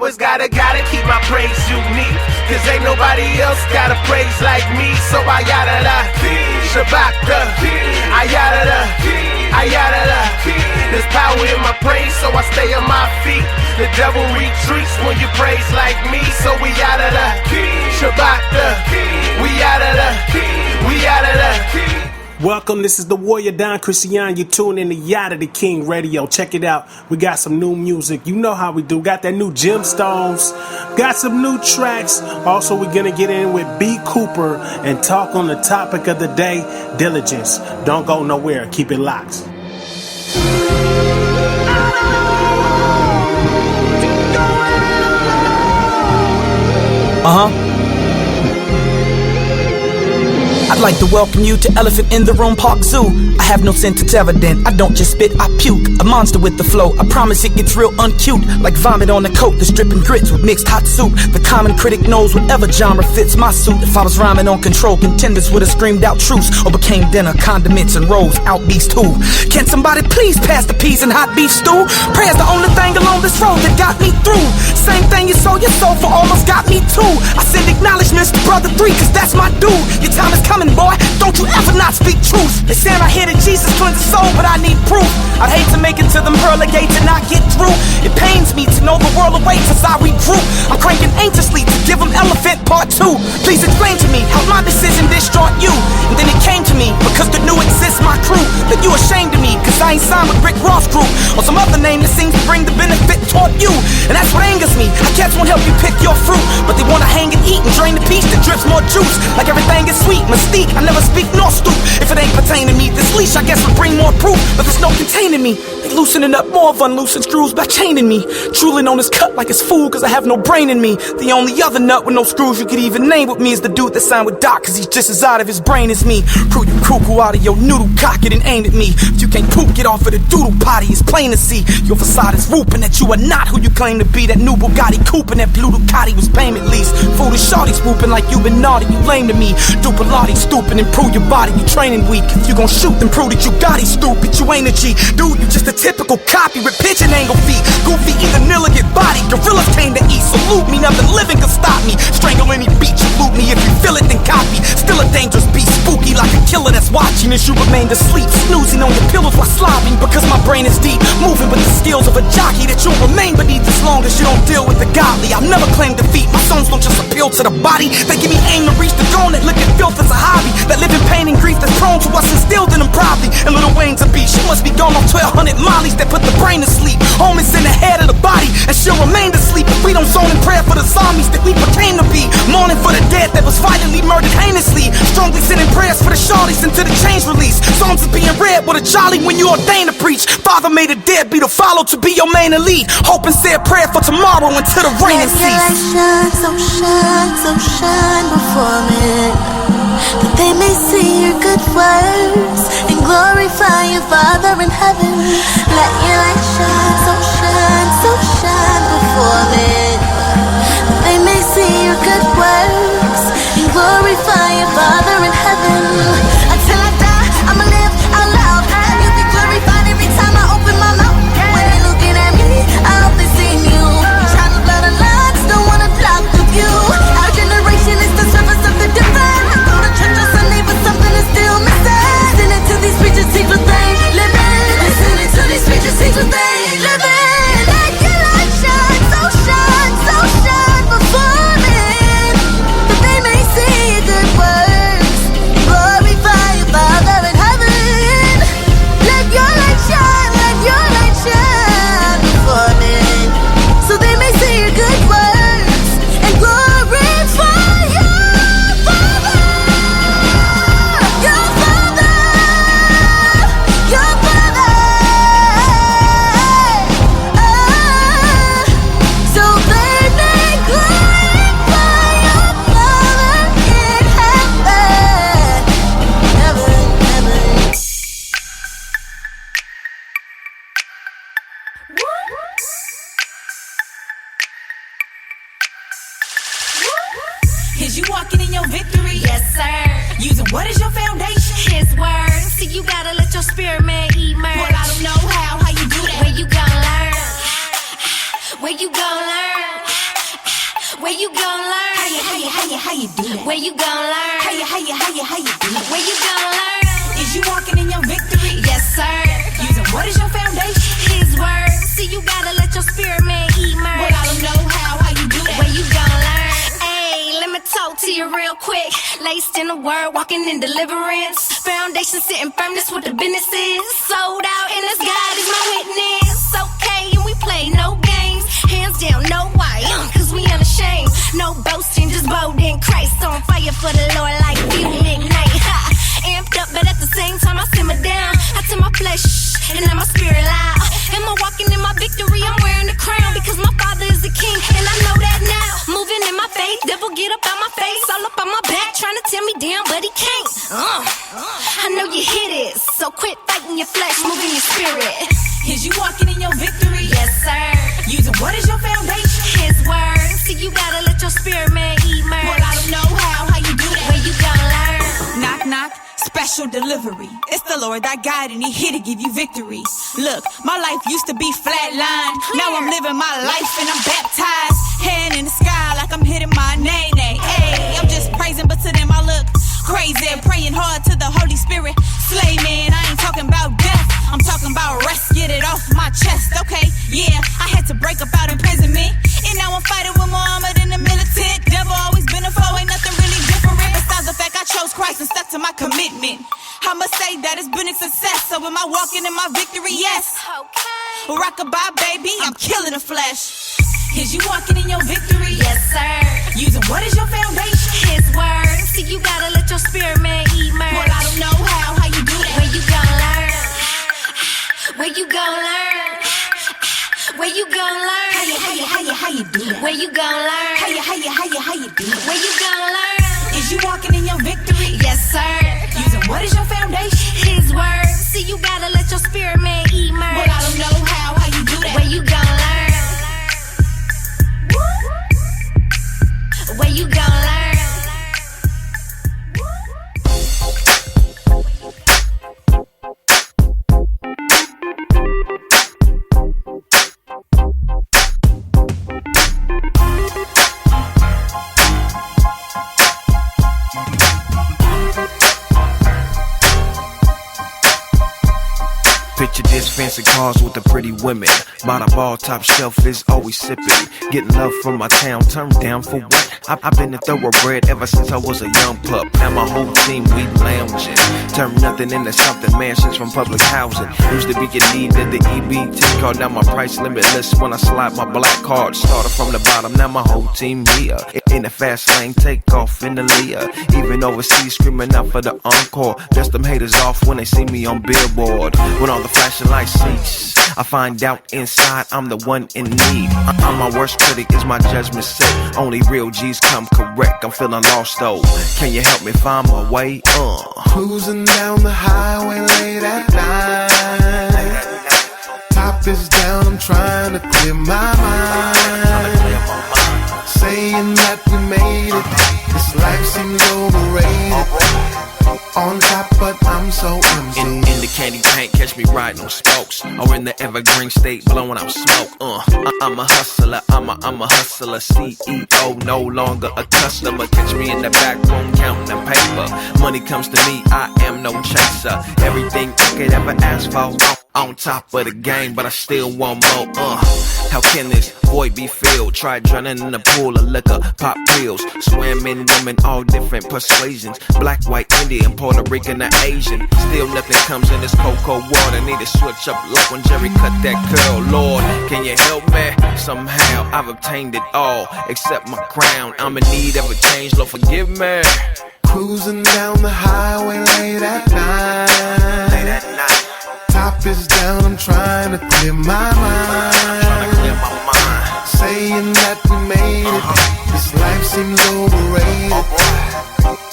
always gotta keep my praise unique. Cause ain't nobody else got a praise like me. So I Yadah Da Shabbat Da, I Yadah Da, I Yadah Da. There's power in my praise, so I stay on my feet. The devil retreats when you praise like me. So we Yadah Da Shabbat Da, we Yadah Da, we Yadah Da. Welcome, this is the Warrior Don Christian. You tune in to Yadah Da King Radio. Check it out. We got some new music. You know how we do. Got that new Gemstones. Got some new tracks. Also, we're going to get in with B. Cooper and talk on the topic of the day, diligence. Don't go nowhere. Keep it locked. I'd like to welcome you to Elephant in the Room Park Zoo. I have no sense, it's evident. I don't just spit, I puke. A monster with the flow. I promise it gets real uncute. Like vomit on a coat that's dripping grits with mixed hot soup. The common critic knows whatever genre fits my suit. If I was rhyming on control, contenders would have screamed out truce or became dinner, condiments and rolls, out beast who? Can somebody please pass the peas and hot beef stew? Prayer's the only thing along this road that got me through. Same thing you sold your soul for almost got me too. I send acknowledgements to Brother 3 cause that's my dude. Your time is coming, boy, don't you ever not speak truth. They say I hear that Jesus cleanses soul, but I need proof. I'd hate to make it to them pearly gates and not get through. It pains me to know the world awaits as I regroup. I'm cranking anxiously to give them Elephant Part 2. Please explain to me how my decision distraught you. And then it came to me, because the new exists my crew, that you ashamed of me, cause I ain't signed with Rick Ross Group or some other name that seems to bring the benefit toward you. And that's what angers me. I cats won't help you pick your fruit, but they wanna hang and eat and drain the peach that drips more juice. Like everything is sweet, mystique, I never speak nor stoop. If it ain't pertaining me, this leash I guess would bring more proof, but there's no containing me. They loosening up more of unloosened screws by chaining me. Truly known as cut like it's fool cause I have no brain in me. The only other nut with no screws you could even name with me is the dude that signed with Doc cause he's just as out of his brain as me. Crew you cuckoo out of your noodle, cock it and aim at me. If you can't poop, get off of the doodle potty, it's plain to see. Your facade is whooping that you are not who you claim to be. That new Bugatti coupe and that blue Ducati was paying at least. Foolish shorty swooping like you been naughty, you lame to me. Dupilati stooping, improve your body, you training weak. If you gon' shoot, then prove that you got it, stupid, you ain't a G. Dude, you just a typical copy with pigeon angle feet. Goofy, either nil or get body. Gorillas came to eat, salute me, nothing living can stop me. Strangle any beat, you loot me, if you feel it, then copy. Still a dangerous beast, spooky like a killer that's watching as you remain asleep, snoozing on your pillows while slobbing. Because my brain is deep, moving with the skills of a jockey, that you'll remain beneath as long as you don't deal with the godly. I'll never claim defeat, my songs don't just appeal to the body. They give me aim to reach the throne, that look at filth as a hobby. That live in pain and grief that's prone to what's instilled in them probably. And Lil Wayne's a beast, she must be gone off 1200 mollies that put the brain to sleep. Home is in the head of the body, and she'll remain asleep if we don't zone in prayer for the zombies that we proclaim to be. Mourning for the dead that was violently murdered heinously. Strongly sending prayers for the shorties until the change release. Songs is being read with a jolly when you ordain to preach. Father made a deadbeat to follow to be your main elite. Hope and say a prayer for tomorrow until the rain cease. Let your light shine, so shine before me, that they may see your good works and glorify your Father in heaven. Let your light shine, so shine before me, that they may see your good works and glorify your Father in heaven. Until I die, I'ma live out loud, and you'll be glorified every time I open my mouth. When they're looking at me, I hope they see you. Trying to blood the lines, don't wanna block the view. Our generation is the service of the divine. I go to church on Sunday, but something is still missing. Listening to these preachers teach what they living. Listening to these preachers teach what they living. Let your light shine, so shine before me, that they may see your good works, glorify your Father in heaven. Let your light shine before me, so they may see your good works and glorify your Father, your Father, your Father. So they may glorify your Father in heaven, heaven. Is you walking in your victory? Yes, sir. Using what is your foundation? His word. See, you gotta let your spirit man emerge. Well, I don't know how you do that. Where you gonna learn? Where you gonna learn? Where you gon' learn? How you do that? Where you gon' learn? How you do that? Where you gon' learn? Is you walking in your victory? Yes, sir. Using what is your foundation? His word. See, you gotta let your spirit man emerge. Well, I don't know how you do that. Where you gon' learn? Hey, let me talk to you real quick. Laced in the word, walking in deliverance. Foundation sitting firm, that's what the business is. Sold out, and this God is my witness. Okay, and we play no games. Hands down, no why, cause we unashamed. No boasting, just bold in Christ. On fire for the Lord like you, McKnight. Amped up, but at the same time I simmer down. I tell my flesh, and now my spirit loud. Am I walking in my victory? I'm wearing the crown because my Father is the King, and I know that now. Moving in my faith, devil get up out my face, all up on my back, trying to tear me down, but he can't. I know you hear this, so quit fighting your flesh, moving your spirit. Is you walking in your victory? Yes, sir. Using what is your foundation? His word. See, you gotta let your spirit man emerge. Well, I don't know how you do that. Where you gon' learn? Knock, knock. Special delivery. It's the Lord thy God, and He here to give you victory. Look, my life used to be flatline. Now I'm living my life and I'm baptized. Hand in the sky like I'm hitting my nay-nay. Hey, I'm just praising, but to them I look crazy. Praying hard to the Holy Spirit. Slay man, I ain't talking about death. I'm talking about rest, get it off my chest. Okay, yeah, I had to break up out imprisonment, and now I'm fighting with Muhammad in the militant. Devil always been a foe, ain't nothing really different. Besides the fact I chose Christ and stuck to my commitment. I must say that it's been a success. So am I walking in my victory? Yes. Okay. Rockabye, baby, I'm killing the flesh. Is you walking in your victory? Yes, sir. Using what is your foundation? His word. See, you gotta let your spirit man emerge. Well, I don't know how you do that. Where you gon' learn? Where you gon' learn? Where you gon' learn? How you do that? Where you gon' learn? How you do that? Where you gon' learn? Is you walking in your victory? Yes, sir. Using what is your foundation? His word. See, you gotta let your spirit man emerge. Well, I don't know how you do that. Where you gon' learn? Where you gon' learn? Picture this, fancy cars with the pretty women. Bought a ball top shelf is always sipping. Getting love from my town, turned down for what? I've been a thoroughbred ever since I was a young pup. Now my whole team, we lounging. Turn nothing into something, mansions from public housing. Used to be in need of the EBT card, now my price limitless. When I slide my black card, started from the bottom, now my whole team here. In the fast lane, take off in the Leah. Even overseas, screaming out for the encore. Dust them haters off when they see me on Billboard. When all the flashing lights cease, I find out inside I'm the one in need. I'm my worst critic, is my judgment set. Only real G's come correct, I'm feeling lost though. Can you help me find my way? Cruising down the highway late at night. Top is down, I'm trying to clear my mind. Saying that we made it, this life seems overrated. On top, but I'm so empty. In the candy paint, catch me riding on spokes, or in the evergreen state, blowing out smoke. I'm a hustler, I'm a hustler, CEO, no longer a customer. Catch me in the back room counting the paper. Money comes to me, I am no chaser. Everything I could ever ask for, on top of the game, but I still want more. How can this void be filled? Try drowning in a pool of liquor, pop pills. Swim in women, all different persuasions. Black, white, Indian, Puerto Rican, or Asian. Still nothing comes in this cocoa water. Need to switch up like when Jerry cut that curl. Lord, can you help me? Somehow I've obtained it all, except my crown. I'm in need of a change, Lord forgive me. Cruising down the highway late at night. Top is down, I'm trying to clear my mind. Saying that we made it, this life seems overrated.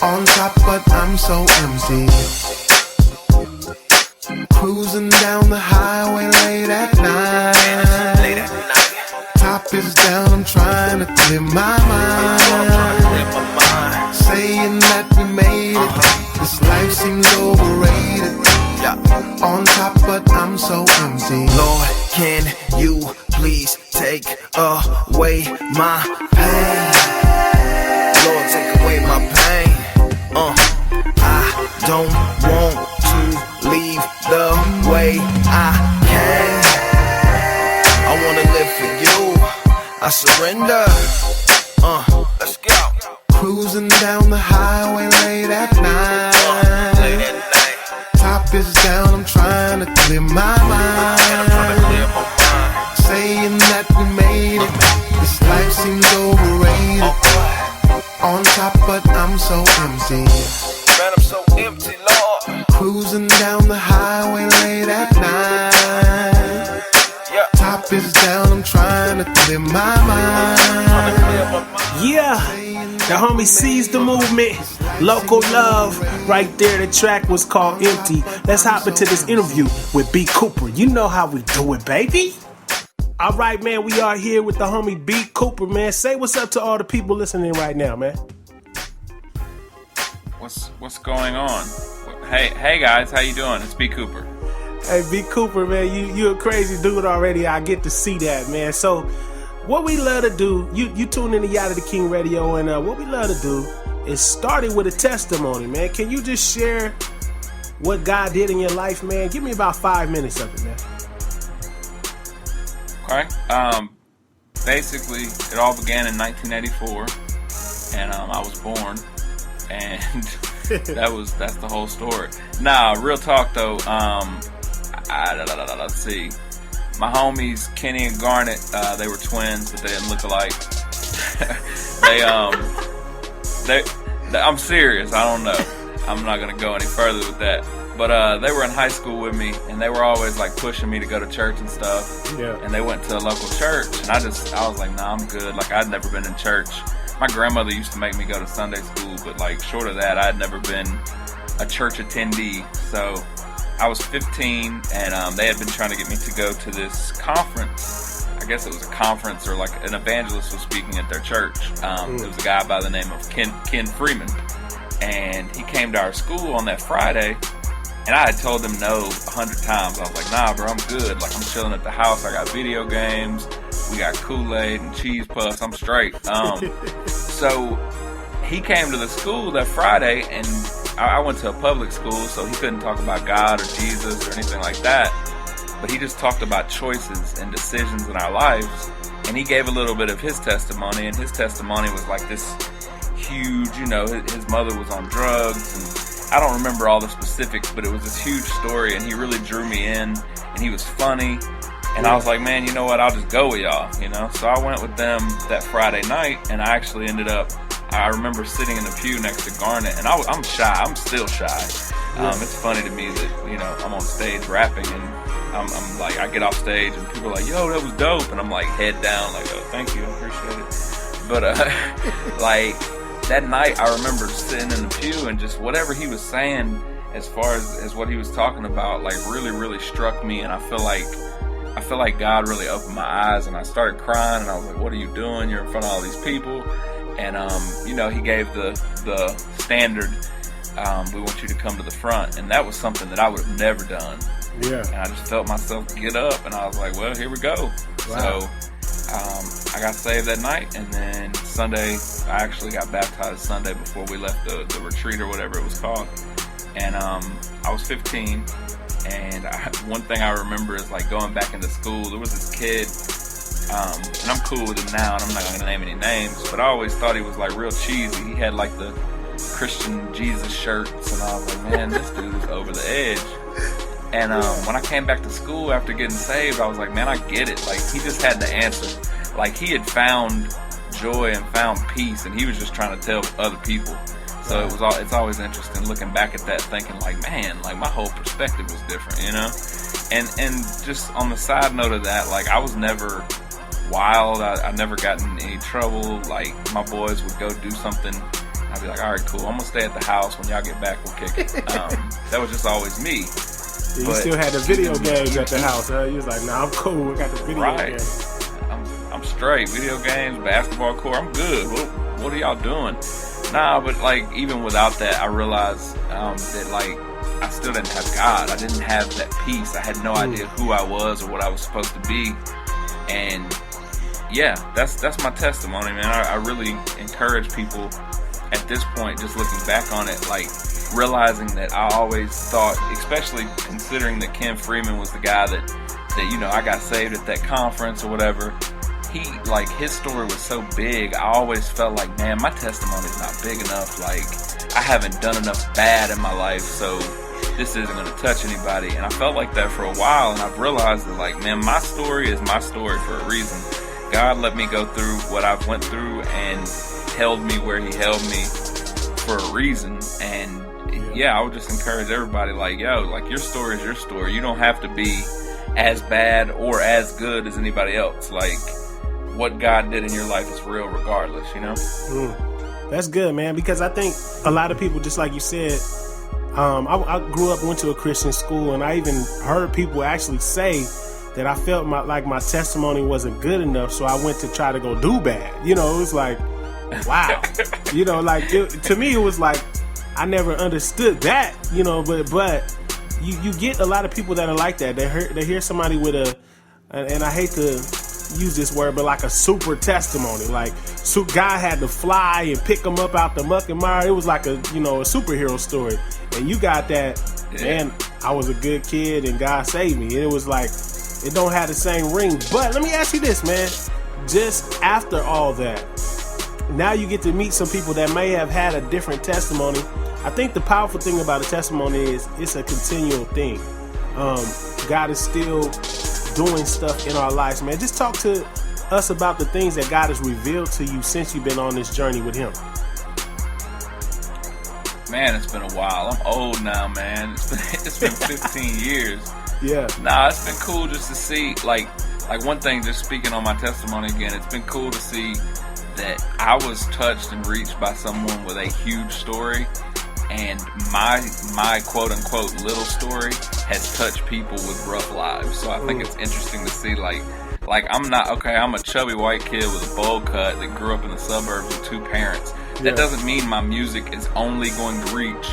On top, but I'm so empty. Cruising down the highway late at night. Top is down, I'm trying to clear my mind. Saying that we made it, this life seems overrated. On top, but I'm so empty. Lord, can you please take away my pain? I don't want to leave the way I came. I wanna live for you. I surrender. Let's go. Cruising down the highway late at night. Top is down, I'm trying to clear my mind. Saying that we made it. This life seems overrated. On top, but I'm so empty. Man, I'm so empty, Lord. Cruising down the highway late at night. Top is down, I'm trying to clear my mind. Yeah, the homie sees the movement. Local love. Right there, the track was called Empty. Let's hop into this interview with B. Cooper. You know how we do it, baby. All right, man, we are here with the homie B. Cooper, man. Say what's up to all the people listening right now, man. What's going on? Hey guys, how you doing? It's B. Cooper. Hey, B. Cooper, man, you a crazy dude already. I get to see that, man. So, what we love to do, you tune in to Yadah Da King Radio, and what we love to do is start it with a testimony, man. Can you just share what God did in your life, man? Give me about 5 minutes of it, man. Okay. Basically, it all began in 1984, and I was born, and that's the whole story. Nah, real talk though. Let's see. My homies Kenny and Garnet, they were twins, but they didn't look alike. I'm serious. I don't know. I'm not gonna go any further with that. But they were in high school with me, and they were always like pushing me to go to church and stuff. Yeah. And they went to a local church, and I was like, nah, I'm good. Like, I'd never been in church. My grandmother used to make me go to Sunday school, but like short of that, I'd never been a church attendee. So I was 15, and they had been trying to get me to go to this conference. I guess it was a conference, or like an evangelist was speaking at their church. It was a guy by the name of Ken Freeman, and he came to our school on that Friday. And I had told him no 100 times. I was like, nah, bro, I'm good. Like, I'm chilling at the house. I got video games. We got Kool-Aid and cheese puffs. I'm straight. So he came to the school that Friday, and I went to a public school, so he couldn't talk about God or Jesus or anything like that. But he just talked about choices and decisions in our lives. And he gave a little bit of his testimony, and his testimony was like this huge, his mother was on drugs, and I don't remember all the specifics, but it was this huge story, and he really drew me in, and he was funny, and I was like, man, you know what, I'll just go with y'all, So I went with them that Friday night, and I actually ended up, I remember sitting in the pew next to Garnet, and I'm shy, I'm still shy. It's funny to me that, I'm on stage rapping, and I'm like, I get off stage, and people are like, yo, that was dope, and I'm like, head down, like, oh, thank you, I appreciate it. But, like, that night, I remember sitting in the pew, and just whatever he was saying as far as what he was talking about, like, really, really struck me. And I feel like God really opened my eyes, and I started crying, and I was like, what are you doing? You're in front of all these people. And, he gave the standard, we want you to come to the front. And that was something that I would have never done. Yeah. And I just felt myself get up, and I was like, well, here we go. Wow. So I got saved that night, and then Sunday, I actually got baptized Sunday before we left the retreat or whatever it was called. And I was 15, and one thing I remember is like going back into school. There was this kid, and I'm cool with him now, and I'm not going to name any names, but I always thought he was like real cheesy. He had like the Christian Jesus shirts, and I was like, man, this dude is over the edge. And when I came back to school after getting saved, I was like, man, I get it. Like, he just had the answer. Like, he had found joy and found peace, and he was just trying to tell other people. So it's always interesting looking back at that, thinking like, man, like my whole perspective was different, And just on the side note of that, like, I was never wild. I never got in any trouble. Like, my boys would go do something, I'd be like, all right, cool, I'm gonna stay at the house. When y'all get back, we'll kick it. That was just always me. Yeah, you still had the video games at the house, huh? You was like, nah, I'm cool. I got the video games. I'm straight. Video games, basketball court, I'm good. What are y'all doing? Nah, but like, even without that, I realized that like, I still didn't have God. I didn't have that peace. I had no idea who I was or what I was supposed to be. And yeah, that's my testimony, man. I really encourage people at this point, just looking back on it, like realizing that I always thought, especially considering that Ken Freeman was the guy that I got saved at that conference or whatever. His story was so big, I always felt like, man, my testimony's not big enough. Like, I haven't done enough bad in my life, so this isn't going to touch anybody. And I felt like that for a while, and I've realized that, like, man, my story is my story for a reason. God let me go through what I've went through and held me where he held me for a reason. And yeah, I would just encourage everybody, like, yo, like, your story is your story. You don't have to be as bad or as good as anybody else. Like, what God did in your life is real regardless, you know? That's good, man, because I think a lot of people, just like you said, I grew up, went to a Christian school, and I even heard people actually say that I felt like my testimony wasn't good enough, so I went to try to go do bad. You know, it was like, wow. You know, like, to me, it was like, I never understood that, you know, but you get a lot of people that are like that. They hear somebody with and I hate to use this word, but like a super testimony. Like, God had to fly and pick them up out the muck and mire. It was like a superhero story. And you got that, man, I was a good kid and God saved me. And it was like, it don't have the same ring. But let me ask you this, man. Just after all that, now you get to meet some people that may have had a different testimony. I think the powerful thing about a testimony is it's a continual thing. God is still doing stuff in our lives, man. Just talk to us about the things that God has revealed to you since you've been on this journey with him. Man, it's been a while. I'm old now, man. It's been 15 years. Yeah. Nah, it's been cool just to see, like one thing, just speaking on my testimony again, it's been cool to see that I was touched and reached by someone with a huge story, and my quote unquote little story has touched people with rough lives. So I think it's interesting to see, like I'm a chubby white kid with a bowl cut that grew up in the suburbs with two parents. That doesn't mean my music is only going to reach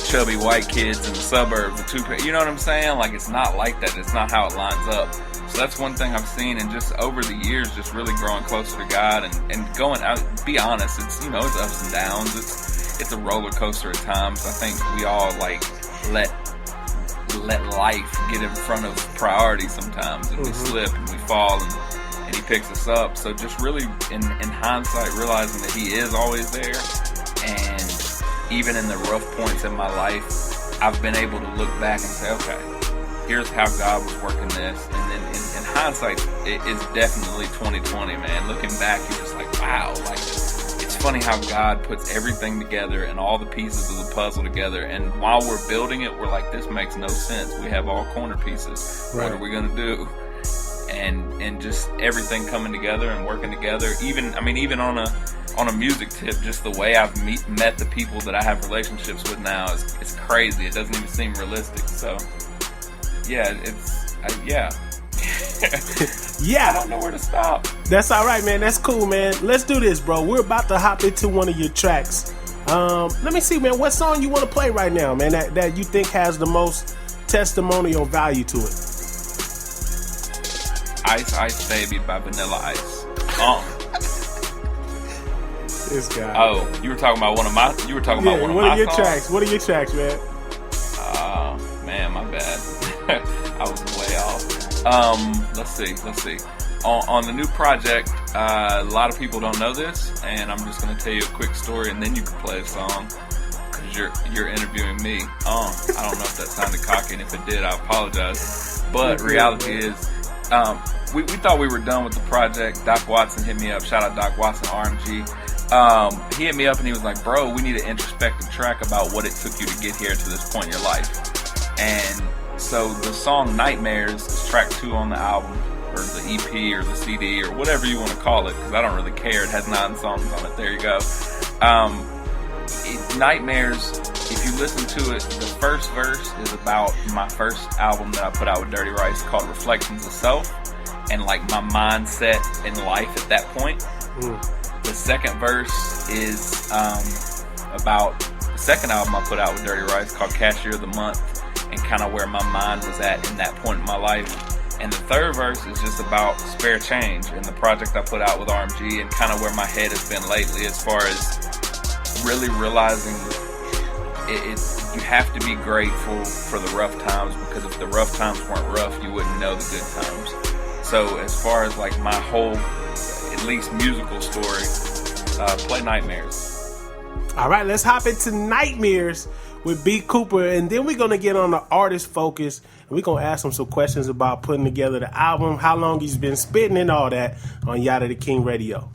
chubby white kids in the suburbs with two parents. You know what I'm saying? Like, it's not like that. It's not how it lines up. So that's one thing I've seen, and just over the years, just really growing closer to God and going out. Be honest, it's it's ups and downs. It's a roller coaster at times. I think we all let life get in front of priority sometimes, and we slip and we fall, and he picks us up. So just really in hindsight, realizing that he is always there, and even in the rough points in my life, I've been able to look back and say, okay, here's how God was working this. And then in hindsight, it is definitely 2020, man. Looking back, you're just like, wow, like, it's funny how God puts everything together and all the pieces of the puzzle together. And while we're building it, we're like, this makes no sense. We have all corner pieces. Right. What are we going to do? And just everything coming together and working together. Even on a music tip, just the way I've met the people that I have relationships with now is crazy. It doesn't even seem realistic. So yeah, yeah. Yeah. I don't know where to stop. That's all right, man. That's cool, man. Let's do this, bro. We're about to hop into one of your tracks. Let me see, man. What song you want to play right now, man, that you think has the most testimonial value to it? Ice Ice Baby by Vanilla Ice. This guy. Oh, you were talking about one of my your songs? tracks? What are your tracks, man? Man, my bad. I was way off. Let's see. On the new project, a lot of people don't know this, and I'm just going to tell you a quick story, and then you can play a song, because you're interviewing me. I don't know if that sounded cocky, and if it did, I apologize. But reality is, we thought we were done with the project. Doc Watson hit me up. Shout out Doc Watson, RMG. He hit me up and he was like, bro, we need an introspective track about what it took you to get here to this point in your life. And so the song Nightmares is track 2 on the album, or the EP, or the CD, or whatever you want to call it, because I don't really care. It has 9 songs on it. There you go. Nightmares, if you listen to it, the first verse is about my first album that I put out with Dirty Rice called Reflections of Self, and like my mindset in life at that point. The second verse is about the second album I put out with Dirty Rice called Cashier of the Month, and kind of where my mind was at in that point in my life. And the third verse is just about Spare Change and the project I put out with RMG, and kind of where my head has been lately as far as really realizing you have to be grateful for the rough times, because if the rough times weren't rough, you wouldn't know the good times. So as far as like my whole, at least musical story, play Nightmares. All right, let's hop into Nightmares with B. Cooper, and then we're going to get on the artist focus, and we're going to ask him some questions about putting together the album, how long he's been spitting and all that on Yadah Da King Radio.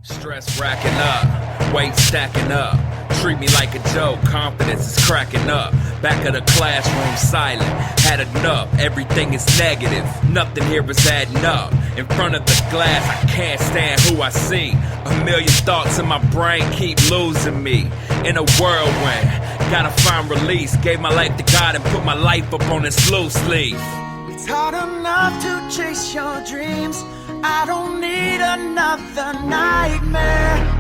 Stress racking up, weight stacking up. Treat me like a joke, confidence is cracking up. Back of the classroom silent, had enough. Everything is negative, nothing here is adding up. In front of the glass, I can't stand who I see. A million thoughts in my brain keep losing me. In a whirlwind, gotta find release. Gave my life to God and put my life up on this loose leaf. It's hard enough to chase your dreams. I don't need another nightmare.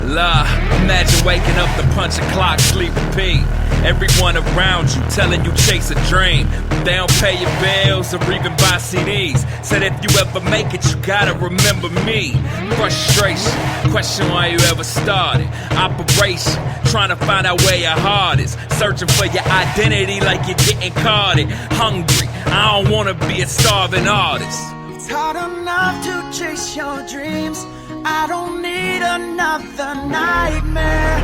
Imagine waking up to punch a clock, sleep repeat. Everyone around you telling you chase a dream, but they don't pay your bills or even buy CDs. Said if you ever make it, you gotta remember me. Frustration, question why you ever started. Operation, trying to find out where your heart is. Searching for your identity like you're getting carded. Hungry, I don't wanna be a starving artist. It's hard enough to chase your dreams. I don't need another nightmare.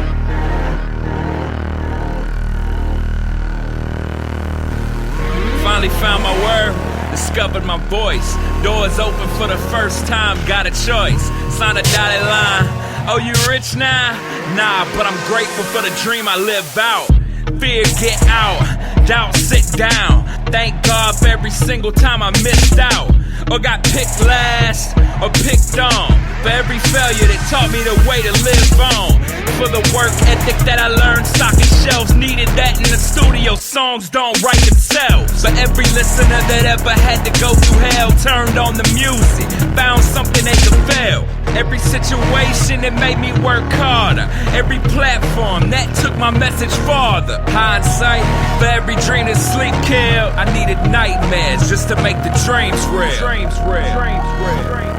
Finally found my word, discovered my voice. Doors open for the first time, got a choice. Sign a dotted line. Oh, you rich now? Nah, but I'm grateful for the dream I live out. Fear, get out. Doubt, sit down. Thank God for every single time I missed out, or got picked last, or picked on. For every failure that taught me the way to live on. For the work ethic that I learned, stocking shelves, needed that in the studio. Songs don't write themselves. For every listener that ever had to go through hell, turned on the music, found something they could feel. Every situation that made me work harder. Every platform that took my message farther. Hindsight, for every dream that sleep killed, I needed nightmares just to make the dreams real. Dreams real. Dreams real.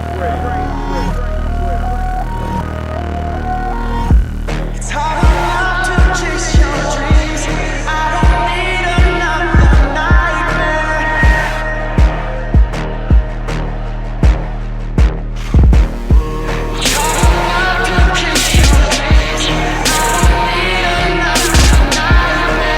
It's hard enough to chase your dreams. I don't need another nightmare. It's hard enough to chase your dreams. I don't need another nightmare.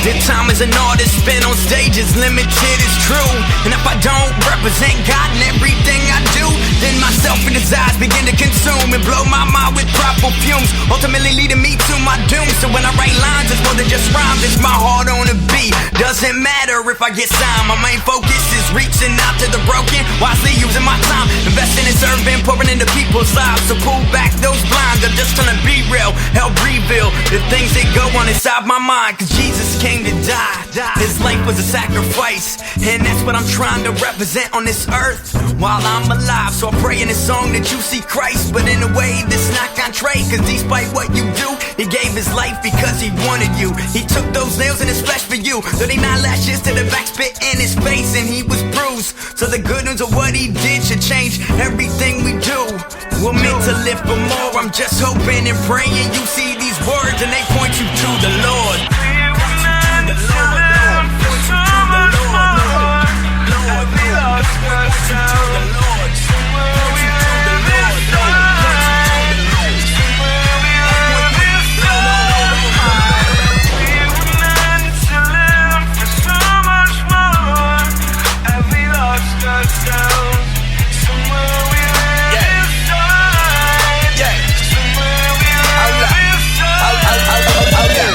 The time as an artist spent on stage is limited, it's true. And if I don't represent God in everything I do, then myself and desires begin to consume and blow my mind with proper fumes, ultimately leading me to my doom. So when I write lines, it's more than just rhymes, it's my heart on a beat. Doesn't matter if I get signed, my main focus is reaching out to the broken, wisely using my time, investing in serving, pouring into people's lives. So pull back those blinds, I'm just trying to be real, help reveal the things that go on inside my mind. Cause Jesus came to die. His life was a sacrifice, and that's what I'm trying to represent on this earth while I'm alive. So I pray in this song that you see Christ, but in a way that's not contrary. Cause despite what you do, he gave his life because he wanted you. He took those nails in his flesh for you, 39 lashes to the back, spit in his face, and he was bruised. So the good news of what he did should change everything we do. We're meant to live for more. I'm just hoping and praying you see these words and they point you to the Lord.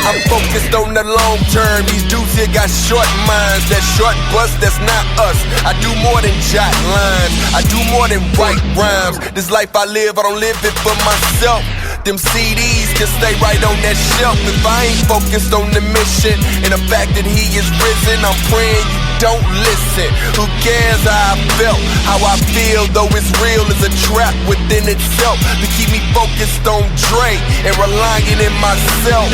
I'm focused on the long term. These dudes here got short minds. That short bus, that's not us. I do more than jot lines. I do more than write rhymes. This life I live, I don't live it for myself. Them CDs can stay right on that shelf. If I ain't focused on the mission and the fact that he is risen, I'm praying you don't listen. Who cares how I felt, how I feel, though it's real is a trap within itself to keep me focused on Dre and relying in myself.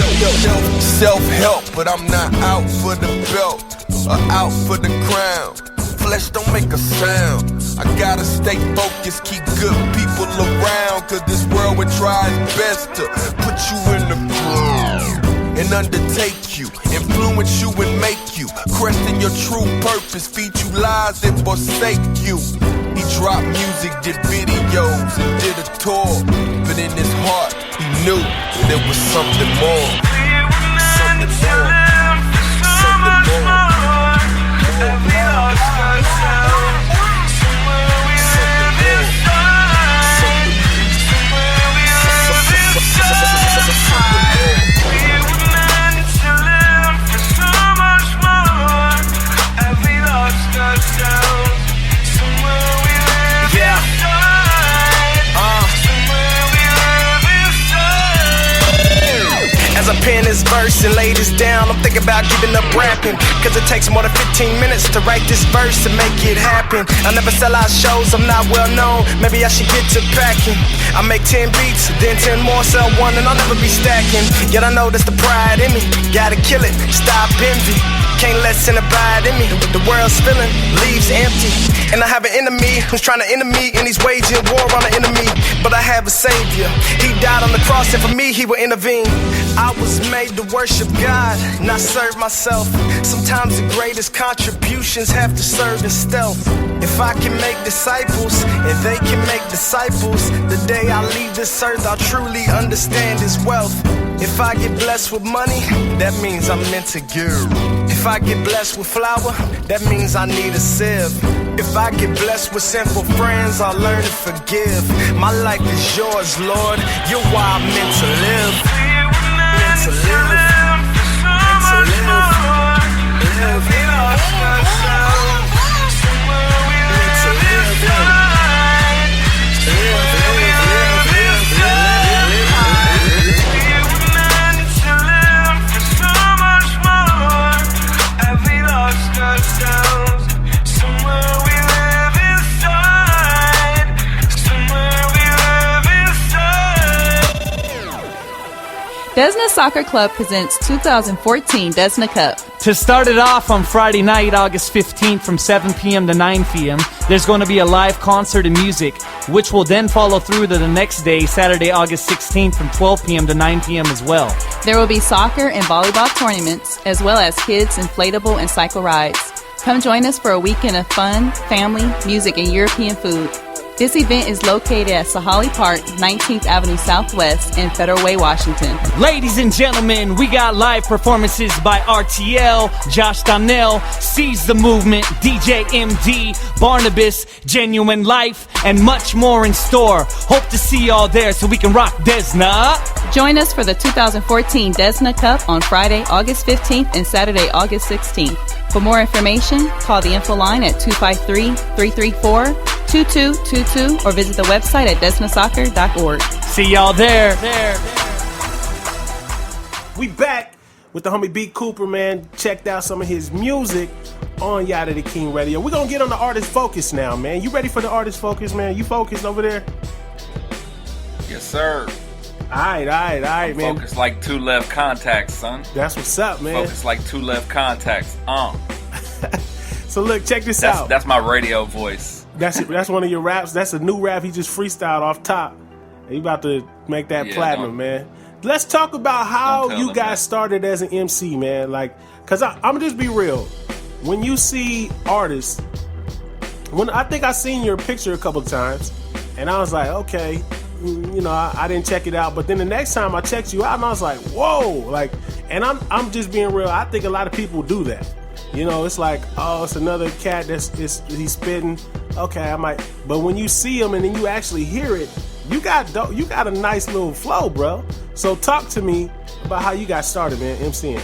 Self-help, but I'm not out for the belt or out for the crown. Flesh don't make a sound. I gotta stay focused, keep good people around, cause this world would try its best to put you in the groove and undertake you, influence you and make you question your true purpose, feed you lies and forsake you. He dropped music, did videos and did a tour, but in his heart he knew that there was something more. Something more. Something more. And we lost ourselves. Somewhere we live inside. Somewhere we live inside. We were meant to live for so much more. And we lost ourselves. Somewhere we live inside. Somewhere we live inside. As I pen this verse and lay this down, I'm thinking about giving up rapping, cause it takes more than 15 minutes to write this verse and make it happen. I never sell out shows, I'm not well known, maybe I should get to packing. I make 10 beats, then 10 more, sell one, and I'll never be stacking. Yet I know that's the pride in me, gotta kill it, stop envy. Can't let sin abide in me. The world's spilling, leaves empty. And I have an enemy who's trying to enter me, and he's waging war on the enemy. But I have a savior. He died on the cross, and for me, he will intervene. I was made to worship God, not serve myself. Sometimes the greatest contributions have to serve in stealth. If I can make disciples, and they can make disciples, the day I leave this earth, I'll truly understand his wealth. If I get blessed with money, that means I'm meant to give. If I get blessed with flour, that means I need a sieve. If I get blessed with sinful friends, I'll learn to forgive. My life is yours, Lord. You're why I'm meant to live. Meant to live. Meant to live. Live. Meant to live. Desna Soccer Club presents 2014 Desna Cup. To start it off on Friday night, August 15th from 7 p.m. to 9 p.m., there's going to be a live concert and music, which will then follow through to the next day, Saturday, August 16th from 12 p.m. to 9 p.m. as well. There will be soccer and volleyball tournaments, as well as kids, inflatable, and cycle rides. Come join us for a weekend of fun, family, music, and European food. This event is located at Sahali Park, 19th Avenue Southwest in Federal Way, Washington. Ladies and gentlemen, we got live performances by RTL, Josh Donnell, Seize the Movement, DJ MD, Barnabas, Genuine Life, and much more in store. Hope to see y'all there so we can rock Desna. Join us for the 2014 Desna Cup on Friday, August 15th and Saturday, August 16th. For more information, call the info line at 253-334-2222 or visit the website at desnasoccer.org. See y'all there. We back with the homie B. Cooper, man. Checked out some of his music on Yadah Da King Radio. We're going to get on the artist focus now, man. You ready for the artist focus, man? You focused over there? Yes, sir. All right, man. Focus like two left contacts, son. That's what's up, man. Focus like two left contacts. So look, check this out. That's my radio voice. That's one of your raps. That's a new rap he just freestyled off top. He about to make that platinum, man. Let's talk about how you guys started as an MC, man. Like, cause I'm gonna just be real. When you see artists, I think I seen your picture a couple of times, and I was like, okay. You know, I didn't check it out, but then the next time I checked you out, and I was like, whoa, like, and I'm just being real. I think a lot of people do that. You know, it's like, oh, it's another cat he's spitting. Okay, I might, but when you see him and then you actually hear it, you got a nice little flow, bro. So talk to me about how you got started, man, MCing.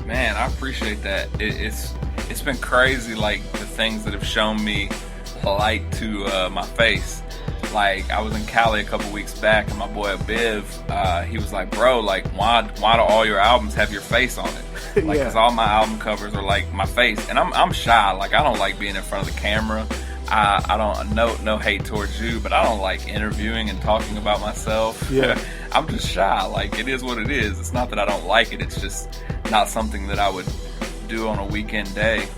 Man, I appreciate that. It's been crazy, like the things that have shown me light to my face. Like, I was in Cali a couple weeks back, and my boy Biv, he was like, bro, like, why do all your albums have your face on it? Like, because all my album covers are, like, my face. And I'm shy. Like, I don't like being in front of the camera. I don't, no hate towards you, but I don't like interviewing and talking about myself. Yeah. I'm just shy. Like, it is what it is. It's not that I don't like it. It's just not something that I would do on a weekend day.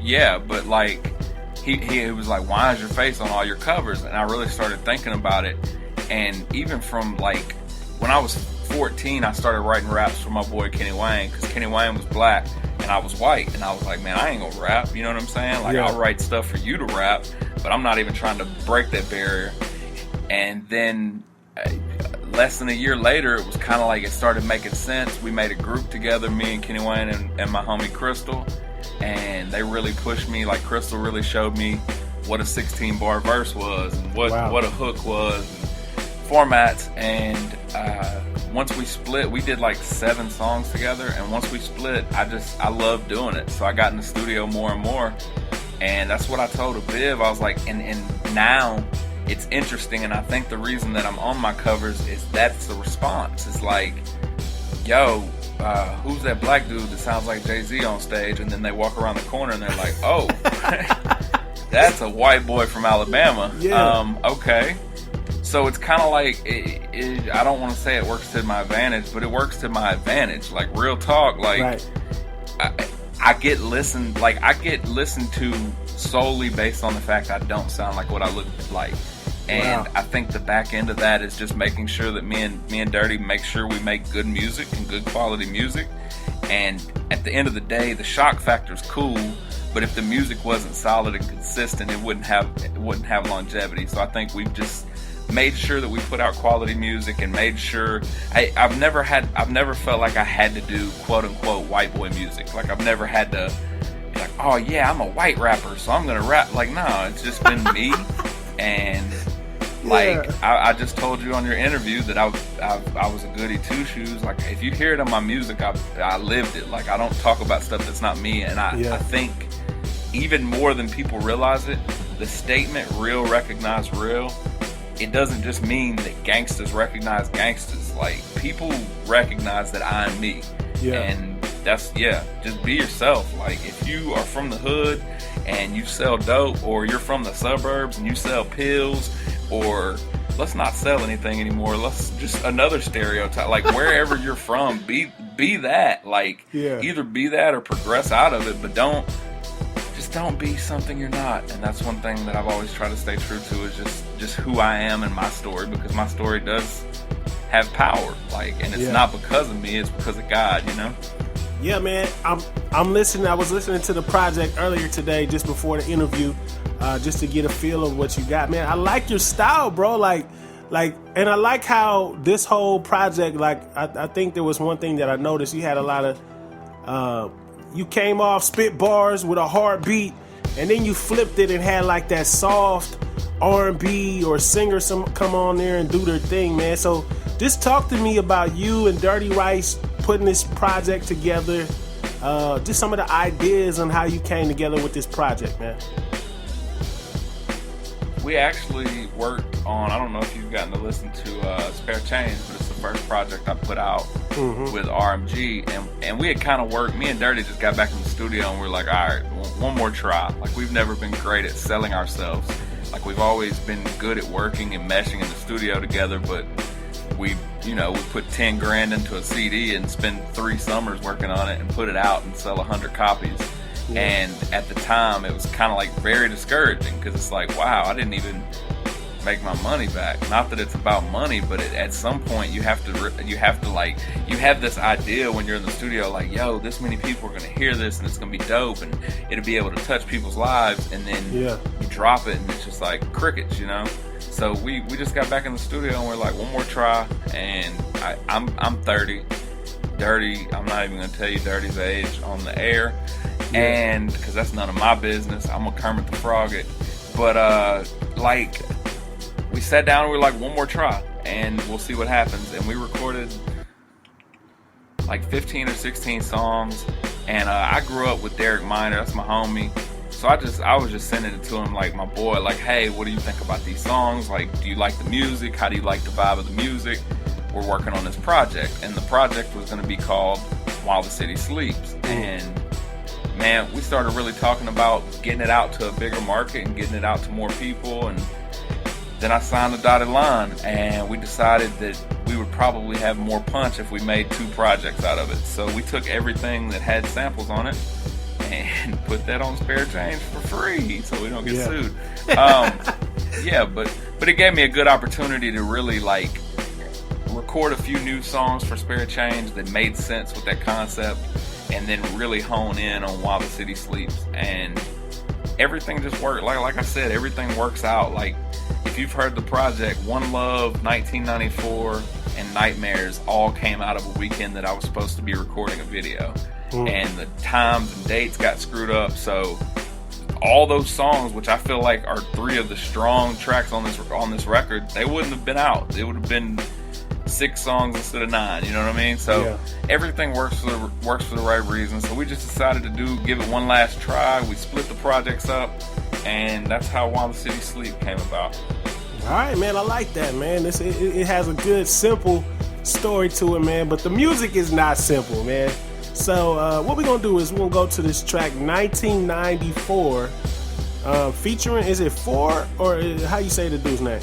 Yeah, but like, he was like, why is your face on all your covers? And I really started thinking about it. And even from like, when I was 14, I started writing raps for my boy Kenny Wayne, because Kenny Wayne was black and I was white, and I was like, man, I ain't gonna rap, you know what I'm saying? Like, I'll write stuff for you to rap, but I'm not even trying to break that barrier. And then less than a year later, it was kind of like it started making sense. We made a group together, me and Kenny Wayne and my homie Crystal, and they really pushed me. Like, Crystal really showed me what a 16-bar verse was, and what a hook was, and formats. And once we split, we did like 7 songs together, and once we split, I loved doing it. So I got in the studio more and more, and that's what I told Aviv. I was like, and now it's interesting, and I think the reason that I'm on my covers is that's the response. It's like, yo, who's that black dude that sounds like Jay-Z on stage? And then they walk around the corner and they're like, oh, that's a white boy from Alabama. Yeah. Okay. So it's kind of like, I don't want to say it works to my advantage, but it works to my advantage. Like, real talk, like, right. I get listened to solely based on the fact I don't sound like what I look like. And I think the back end of that is just making sure that me and Dirty make sure we make good music and good quality music. And at the end of the day, the shock factor is cool, but if the music wasn't solid and consistent, it wouldn't have longevity. So I think we've just made sure that we put out quality music, and made sure I've never felt like I had to do quote unquote white boy music. Like, I've never had to be like, oh yeah, I'm a white rapper, so I'm gonna rap. Like, no, it's just been me. And like, I just told you on your interview that I was a goody two shoes. Like, if you hear it on my music, I lived it. Like, I don't talk about stuff that's not me. And I think even more than people realize it, the statement "real recognize real," it doesn't just mean that gangsters recognize gangsters. Like, people recognize that I'm me. And that's, just be yourself. Like, if you are from the hood and you sell dope, or you're from the suburbs and you sell pills, or let's not sell anything anymore, let's just another stereotype, like, wherever you're from, be that. Like, either be that or progress out of it, but don't be something you're not. And that's one thing that I've always tried to stay true to, is just who I am and my story, because my story does have power. Like, and it's not because of me, it's because of God, you know? Yeah, man. I'm listening. I was listening to the project earlier today, just before the interview, just to get a feel of what you got, man. I like your style, bro. Like, and I like how this whole project, like, I think there was one thing that I noticed. You had a lot of, you came off spit bars with a hard beat, and then you flipped it and had like that soft R&B or singer come on there and do their thing, man. So just talk to me about you and Dirty Rice putting this project together. Just some of the ideas on how you came together with this project, man. We actually worked on, I don't know if you've gotten to listen to Spare Change, but it's the first project I put out with RMG. And we had kind of worked, me and Dirty just got back in the studio and we were like, all right, one more try. Like, we've never been great at selling ourselves. Like, we've always been good at working and meshing in the studio together, but we put 10 grand into a CD and spend 3 summers working on it and put it out and sell 100 copies. And at the time, it was kind of like very discouraging, because it's like, wow, I didn't even make my money back. Not that it's about money, but at some point you have have this idea when you're in the studio, like, yo, this many people are going to hear this and it's going to be dope and it'll be able to touch people's lives. And then you drop it and it's just like crickets, you know? So we just got back in the studio and we're like, one more try. And I'm 30. Dirty, I'm not even going to tell you Dirty's age on the air. And because that's none of my business, I'm gonna Kermit the Frog it. But like, we sat down and we were like, one more try and we'll see what happens. And we recorded like 15 or 16 songs. And I grew up with Derek Minor, that's my homie. So I was just sending it to him like my boy, like, hey, what do you think about these songs? Like, do you like the music? How do you like the vibe of the music? We're working on this project, and the project was going to be called While the City Sleeps. And man, we started really talking about getting it out to a bigger market and getting it out to more people. And then I signed the dotted line, and we decided that we would probably have more punch if we made 2 projects out of it. So we took everything that had samples on it and put that on Spare Change for free so we don't get sued. But it gave me a good opportunity to really like record a few new songs for Spare Change that made sense with that concept, and then really hone in on While the City Sleeps. And everything just worked. Like I said, everything works out. Like, if you've heard the project, One Love, 1994, and Nightmares all came out of a weekend that I was supposed to be recording a video. And the times and dates got screwed up, so all those songs, which I feel like are 3 of the strong tracks on this record, they wouldn't have been out. It would have been 6 songs instead of 9. You know what I mean? So everything works for the right reason. So we just decided to give it one last try. We split the projects up, and that's how While the City Sleep came about. All right, man. I like that, man. It has a good, simple story to it, man. But the music is not simple, man. So what we're going to do is we're going to go to this track 1994 featuring, is it 4 or how you say the dude's name?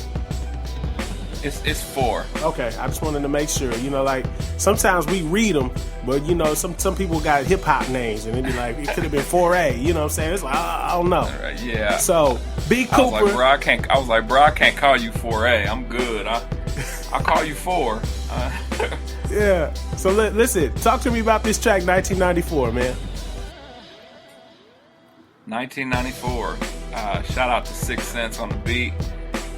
It's 4. Okay, I just wanted to make sure. You know, like sometimes we read them, but you know, some people got hip hop names, and it'd be like it could have been 4A. You know what I'm saying? It's like I don't know. Right, yeah. So B Cooper. I was like, bro, I can't call you 4A. I'm good. I'll call you 4. Yeah. So listen, talk to me about this track 1994, man. 1994. Shout out to 6 Cents on the beat.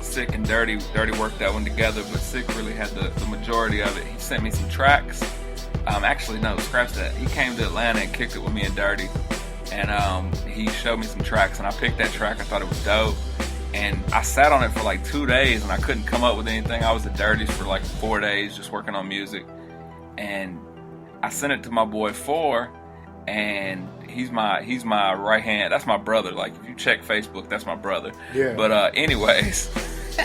Sick and Dirty worked that one together, but Sick really had the majority of it. He sent me some tracks. Actually, no, scratch that. He came to Atlanta and kicked it with me and Dirty, and he showed me some tracks, and I picked that track. I thought it was dope, and I sat on it for like 2 days, and I couldn't come up with anything. I was at Dirty's for like 4 days just working on music, and I sent it to my boy 4, and he's my right hand. That's my brother. Like, if you check Facebook, that's my brother. Yeah. But anyways,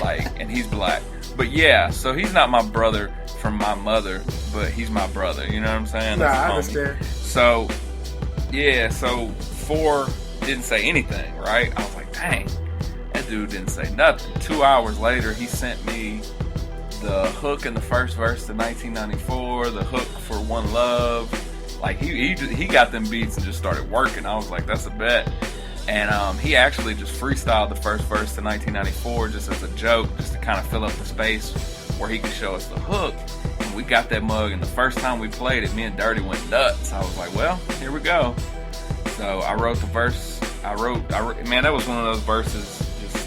like, and he's black. But yeah, so he's not my brother from my mother, but he's my brother. You know what I'm saying? Nah, I understand. So yeah, so 4 didn't say anything, right? I was like, dang, that dude didn't say nothing. 2 hours later, he sent me the hook in the first verse to 1994, the hook for One Love. Like, he got them beats and just started working. I was like, that's a bet. And he actually just freestyled the first verse to 1994 just as a joke, just to kind of fill up the space where he could show us the hook. And we got that mug, and the first time we played it, me and Dirty went nuts. I was like, well, here we go. So I wrote the verse. Man, that was one of those verses, just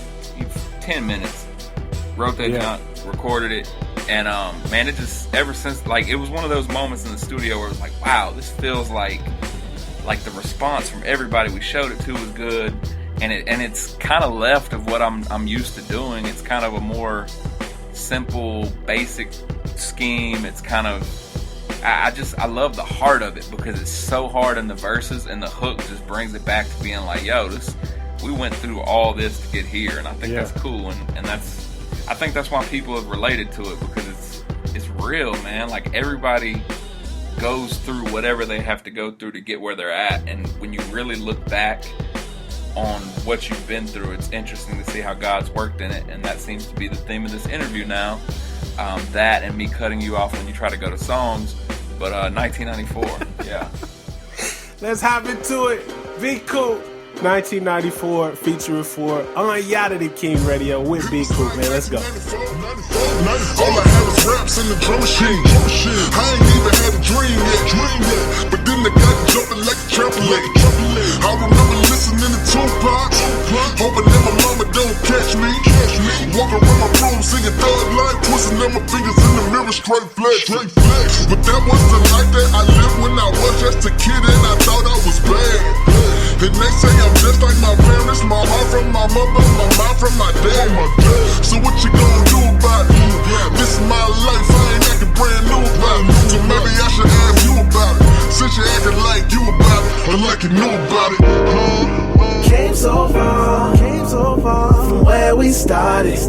10 minutes. Wrote that junk, recorded it. And man, it just, ever since, like, it was one of those moments in the studio where it was like, wow, this feels like the response from everybody we showed it to was good, and it's kind of left of what I'm used to doing. It's kind of a more simple, basic scheme. It's kind of, I love the heart of it because it's so hard in the verses, and the hook just brings it back to being like, yo, we went through all this to get here, and I think that's cool, and I think that's why people have related to it, because it's real, man. Like, everybody goes through whatever they have to go through to get where they're at, and when you really look back on what you've been through, it's interesting to see how God's worked in it, and that seems to be the theme of this interview now. That and me cutting you off when you try to go to songs, but 1994, yeah. Let's hop into it. Be cool. 1994 featuring 4 on Yadah Da King Radio with Big Cool, man. Let's go. All I had was raps in the drum machine. I ain't even had a dream yet. But then the guy jumping like a trampoline. I remember listening to Tupac, hoping that my mama don't catch me. Walking around my room singing Thug Life, twisting up my fingers in the mirror, straight flex. But that was the life that I lived when I was just a kid, and I thought I was bad. And they say I'm just like my parents, my heart from my mother, my mind from my dad. So what you gonna do about it? This is my life, I ain't acting brand new about it. So maybe I should ask you about it, since you acting like you about it, or like you knew about it. Came so far from where we started.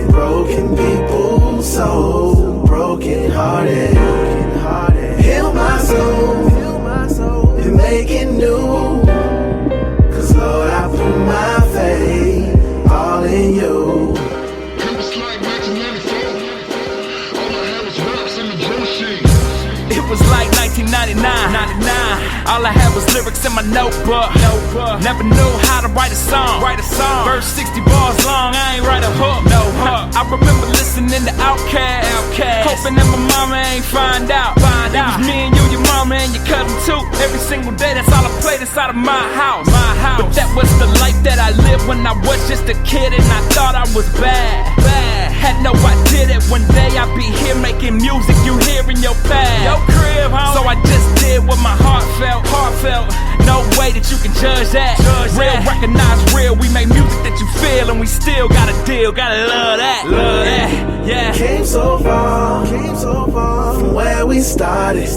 Broken people, so broken hearted. Heal my soul, and making new. 99. All I had was lyrics in my notebook. Never knew how to write a song. Verse 60 bars long, I ain't write a hook. No hook. I remember listening to Outkast, hoping that my mama ain't find out. It was me and you, your mama and your cousin too. Every single day, that's all I played inside of my house. But that was the life that I lived when I was just a kid and I thought I was bad. Had no idea that one day I'd be here making music you hear in your past. Your crib, homie. So I just did what my heart felt. No way that you can judge that. Real, recognize real. We make music that you feel, and we still got a deal. Gotta love that. Yeah. Came so far from where we started.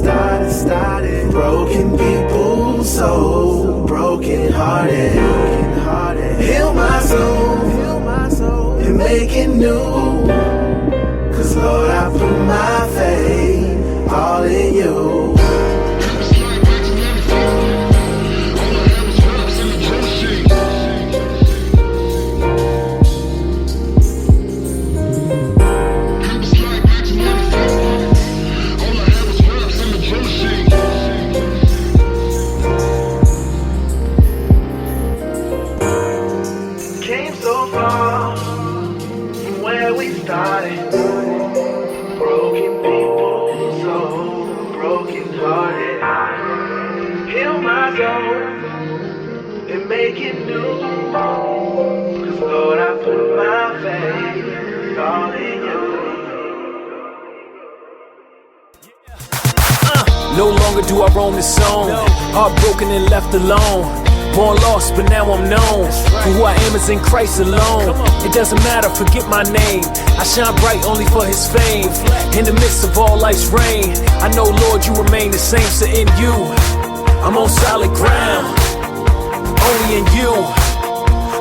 Broken people, so broken hearted. Heal my soul and make it new. Cause Lord, I put my faith all in you. Came so far from where we started. Broken people, so broken hearted. Heal my soul and make it new. Cause Lord, I put my faith all in you. No longer do I roam the zone. Heartbroken and left alone. Born lost, but now I'm known. For who I am is in Christ alone. It doesn't matter, forget my name. I shine bright only for his fame. In the midst of all life's rain, I know, Lord, you remain the same. So in you, I'm on solid ground. Only in you,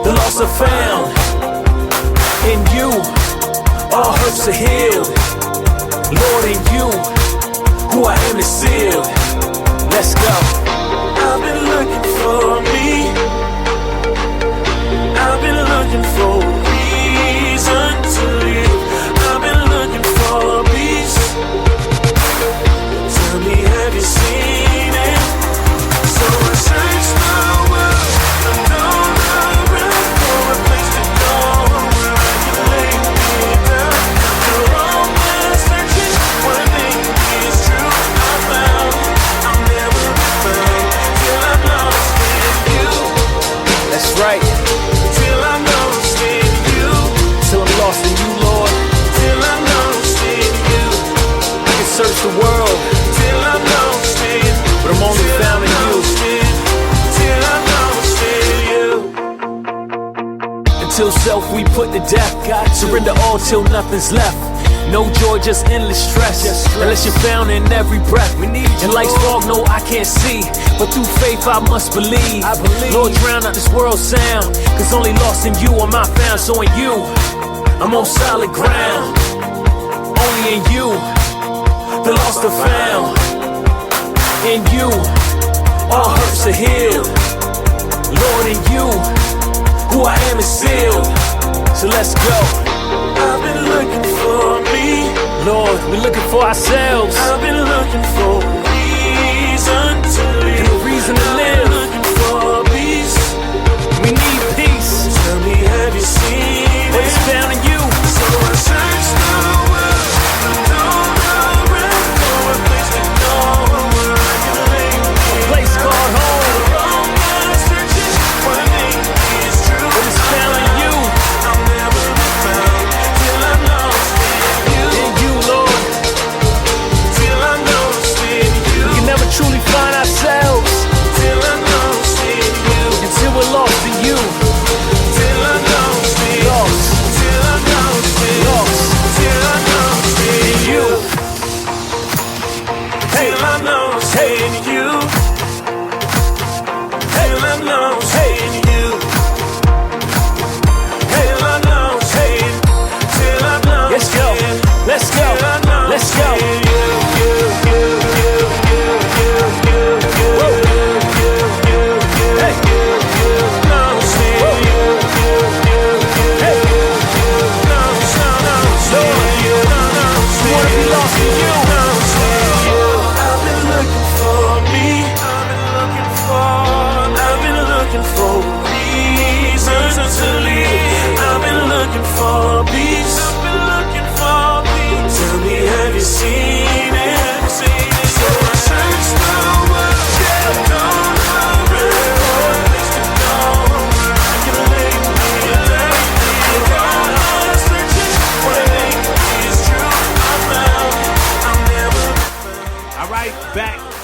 the lost are found. In you, all hurts are healed. Lord, in you, who I am is sealed. Let's go. I've been looking for me. I've been looking for a reason to live. I've been looking for peace. Tell me, have you seen it? So I searched the world. I don't around for a place to go where I can lay me down. After all my searching, one thing is true. I found I'll never be found. That's right. Till I'm lost in you. Till I'm lost in you, Lord. Till I'm lost in you. I can search the world. Till I'm lost in you. But I'm only found in you. Till I'm lost in you. Until self we put to death. God, surrender all till nothing's left. No joy, just endless stress. Unless you're found in every breath. And life's fog, no, I can't see. But through faith, I must believe. Lord, drown out this world's sound. Cause only lost in you am I found. So in you, I'm on solid ground. Only in you, the lost are found. In you, all hurts are healed. Lord, in you, who I am is sealed. So let's go. I've been looking for me. Lord, we're looking for ourselves. I've been looking for a reason to live. And a reason to live. I've been looking for peace. We need peace. Tell me, have you seen What is found in you? So I searched the world. I don't around for a place to go where I can lay me. A place called home. All my searching, one thing is true. What is found in you? I'll never be found till I'm lost in you. In you, Lord. Till I'm lost in you. We can never truly find ourselves till I'm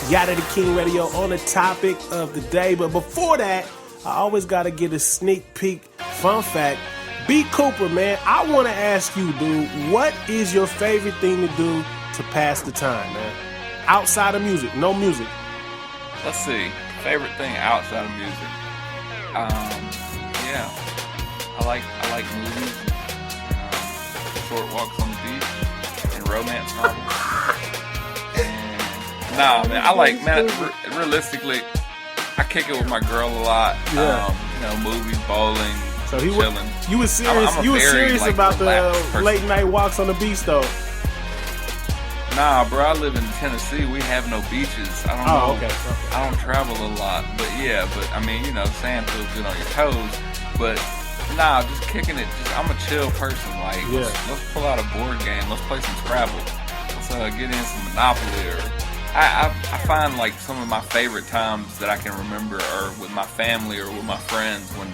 Yadah Da King Radio on the topic of the day. But before that, I always got to get a sneak peek. Fun fact, B. Cooper, man, I want to ask you, dude, what is your favorite thing to do to pass the time, man? Outside of music, no music. Let's see, favorite thing outside of music. Yeah, I like movies, short walks on the beach, and romance novels. And nah, man, realistically, I kick it with my girl a lot. Yeah. Movies, bowling. So chilling. You was serious. You was serious about the late night walks on the beach, though. Nah, bro. I live in Tennessee. We have no beaches. I don't know. Okay. I don't travel a lot, but yeah. But I mean, sand feels good on your toes. But nah, just kicking it. I'm a chill person. Like, let's pull out a board game. Let's play some Scrabble. Let's get in some Monopoly. Or I find like some of my favorite times that I can remember are with my family or with my friends when.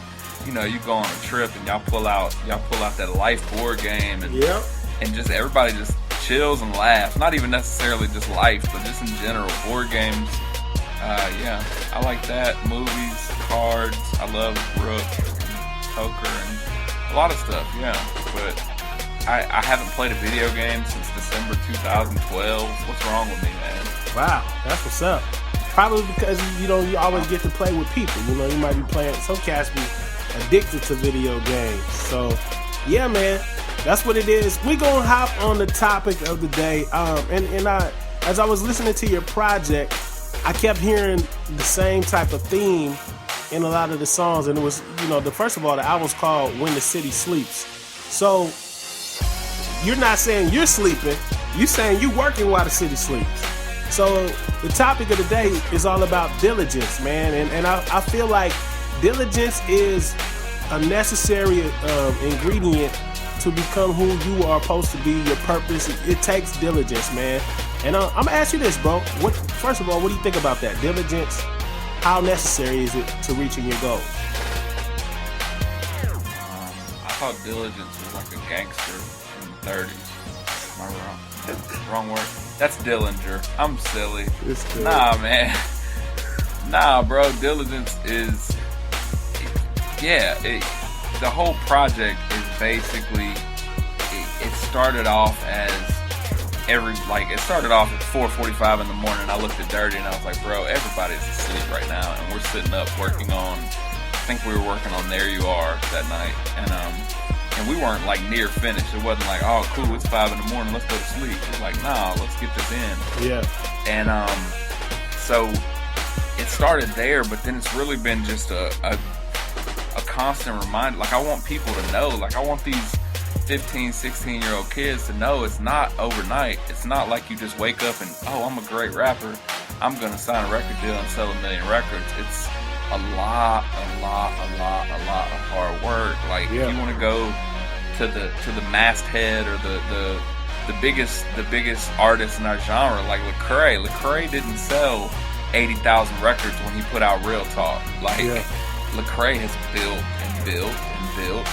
You go on a trip and y'all pull out that life board game and just everybody just chills and laughs. Not even necessarily just life, but just in general, board games. I like that. Movies, cards. I love rook, poker, and a lot of stuff. Yeah, but I haven't played a video game since December 2012. What's wrong with me, man? Wow, that's what's up. Probably because you always get to play with people. You might be playing. Some cats be addicted to video games. So yeah, man, that's what it is. We gonna hop on the topic of the day. And I, as I was listening to your project, I kept hearing the same type of theme in a lot of the songs. And it was, first of all, the album's called When the City Sleeps. So you're not saying you're sleeping, you're saying you're working while the city sleeps. So the topic of the day is all about diligence, man. And I feel like diligence is a necessary ingredient to become who you are supposed to be, your purpose. It takes diligence, man. And I'm going to ask you this, bro. First of all, what do you think about that? Diligence, how necessary is it to reaching your goals? I thought diligence was like a gangster in the 30s. Am I wrong? Wrong word? That's Dillinger. I'm silly. Nah, man. Nah, bro. Diligence is... the whole project is basically, it started off as it started off at 4:45 in the morning. I looked at Dirty and I was like, bro, everybody's asleep right now. And we're sitting up working on, I think we were working on There You Are that night. And we weren't like near finished. It wasn't like, oh, cool, it's 5 in the morning, let's go to sleep. It was like, nah, let's get this in. Yeah. And so it started there, but then it's really been just a constant reminder. Like, I want people to know, like, I want these 15, 16-year-old kids to know it's not overnight. It's not like you just wake up and, oh, I'm a great rapper, I'm gonna sign a record deal and sell 1 million records. It's a lot of hard work. Like, if you want to go to the masthead or the biggest artist in our genre, like Lecrae didn't sell 80,000 records when he put out Real Talk. Like, Lecrae has built,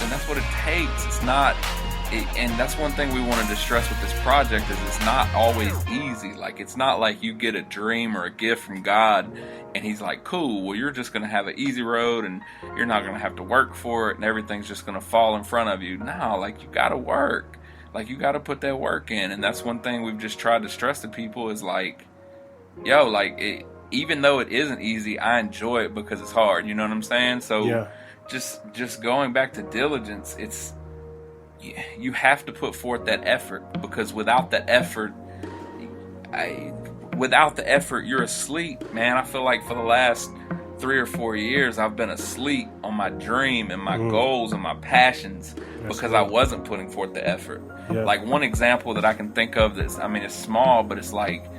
and that's what it takes. It's not, and that's one thing we wanted to stress with this project is it's not always easy. Like, it's not like you get a dream or a gift from God and he's like, cool, well, you're just going to have an easy road and you're not going to have to work for it and everything's just going to fall in front of you. No, like, you got to work. Like, you got to put that work in. And that's one thing we've just tried to stress to people is like, yo, like, even though it isn't easy, I enjoy it because it's hard. You know what I'm saying? So just going back to diligence, it's, you have to put forth that effort, because without the effort, you're asleep, man. I feel like for the last 3 or 4 years, I've been asleep on my dream and my goals and my passions because I wasn't putting forth the effort. Like, one example that I can think of that's, I mean, it's small, but it's like,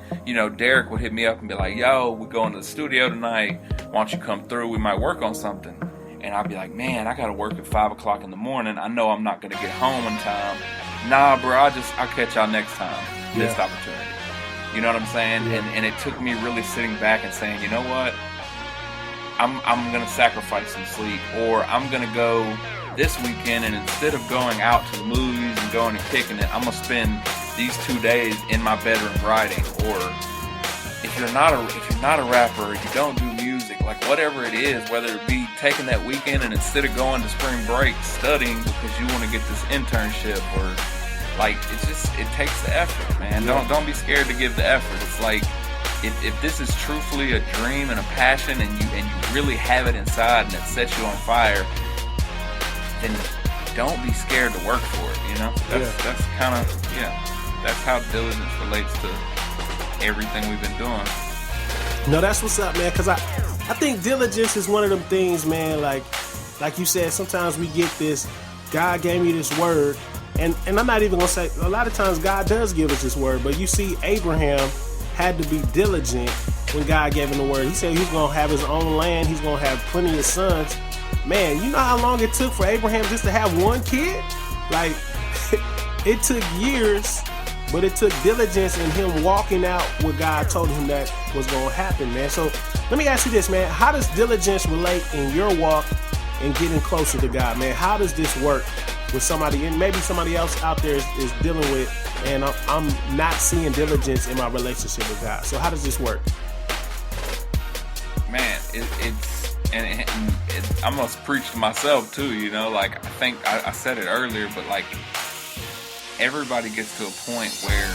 Derek would hit me up and be like, yo, we're going to the studio tonight. Why don't you come through? We might work on something. And I'd be like, man, I got to work at 5 o'clock in the morning. I know I'm not going to get home in time. Nah, bro, I'll catch y'all next time. Missed opportunity. You know what I'm saying? And it took me really sitting back and saying, you know what? I'm going to sacrifice some sleep, or I'm going to go this weekend, and instead of going out to the movies and going and kicking it, I'm going to spend these 2 days in my bedroom writing, or if you're not a rapper, or you don't do music, like whatever it is, whether it be taking that weekend and instead of going to spring break studying because you want to get this internship, or like it takes the effort, man. Don't be scared to give the effort. It's like if this is truthfully a dream and a passion, and you really have it inside and it sets you on fire, then don't be scared to work for it. That's kind of that's how diligence relates to everything we've been doing. No, that's what's up, man. Because I think diligence is one of them things, man. Like you said, sometimes we get this. God gave me this word, and I'm not even gonna say. A lot of times God does give us this word, but you see, Abraham had to be diligent when God gave him the word. He said he's gonna have his own land. He's gonna have plenty of sons. Man, you know how long it took for Abraham just to have one kid? Like, it took years. But it took diligence in him walking out what God told him that was going to happen, man. So let me ask you this, man. How does diligence relate in your walk and getting closer to God, man? How does this work with somebody, and maybe somebody else out there is dealing with, and I'm not seeing diligence in my relationship with God? So how does this work? Man, I must preach to myself too, like I think I said it earlier, but like, everybody gets to a point where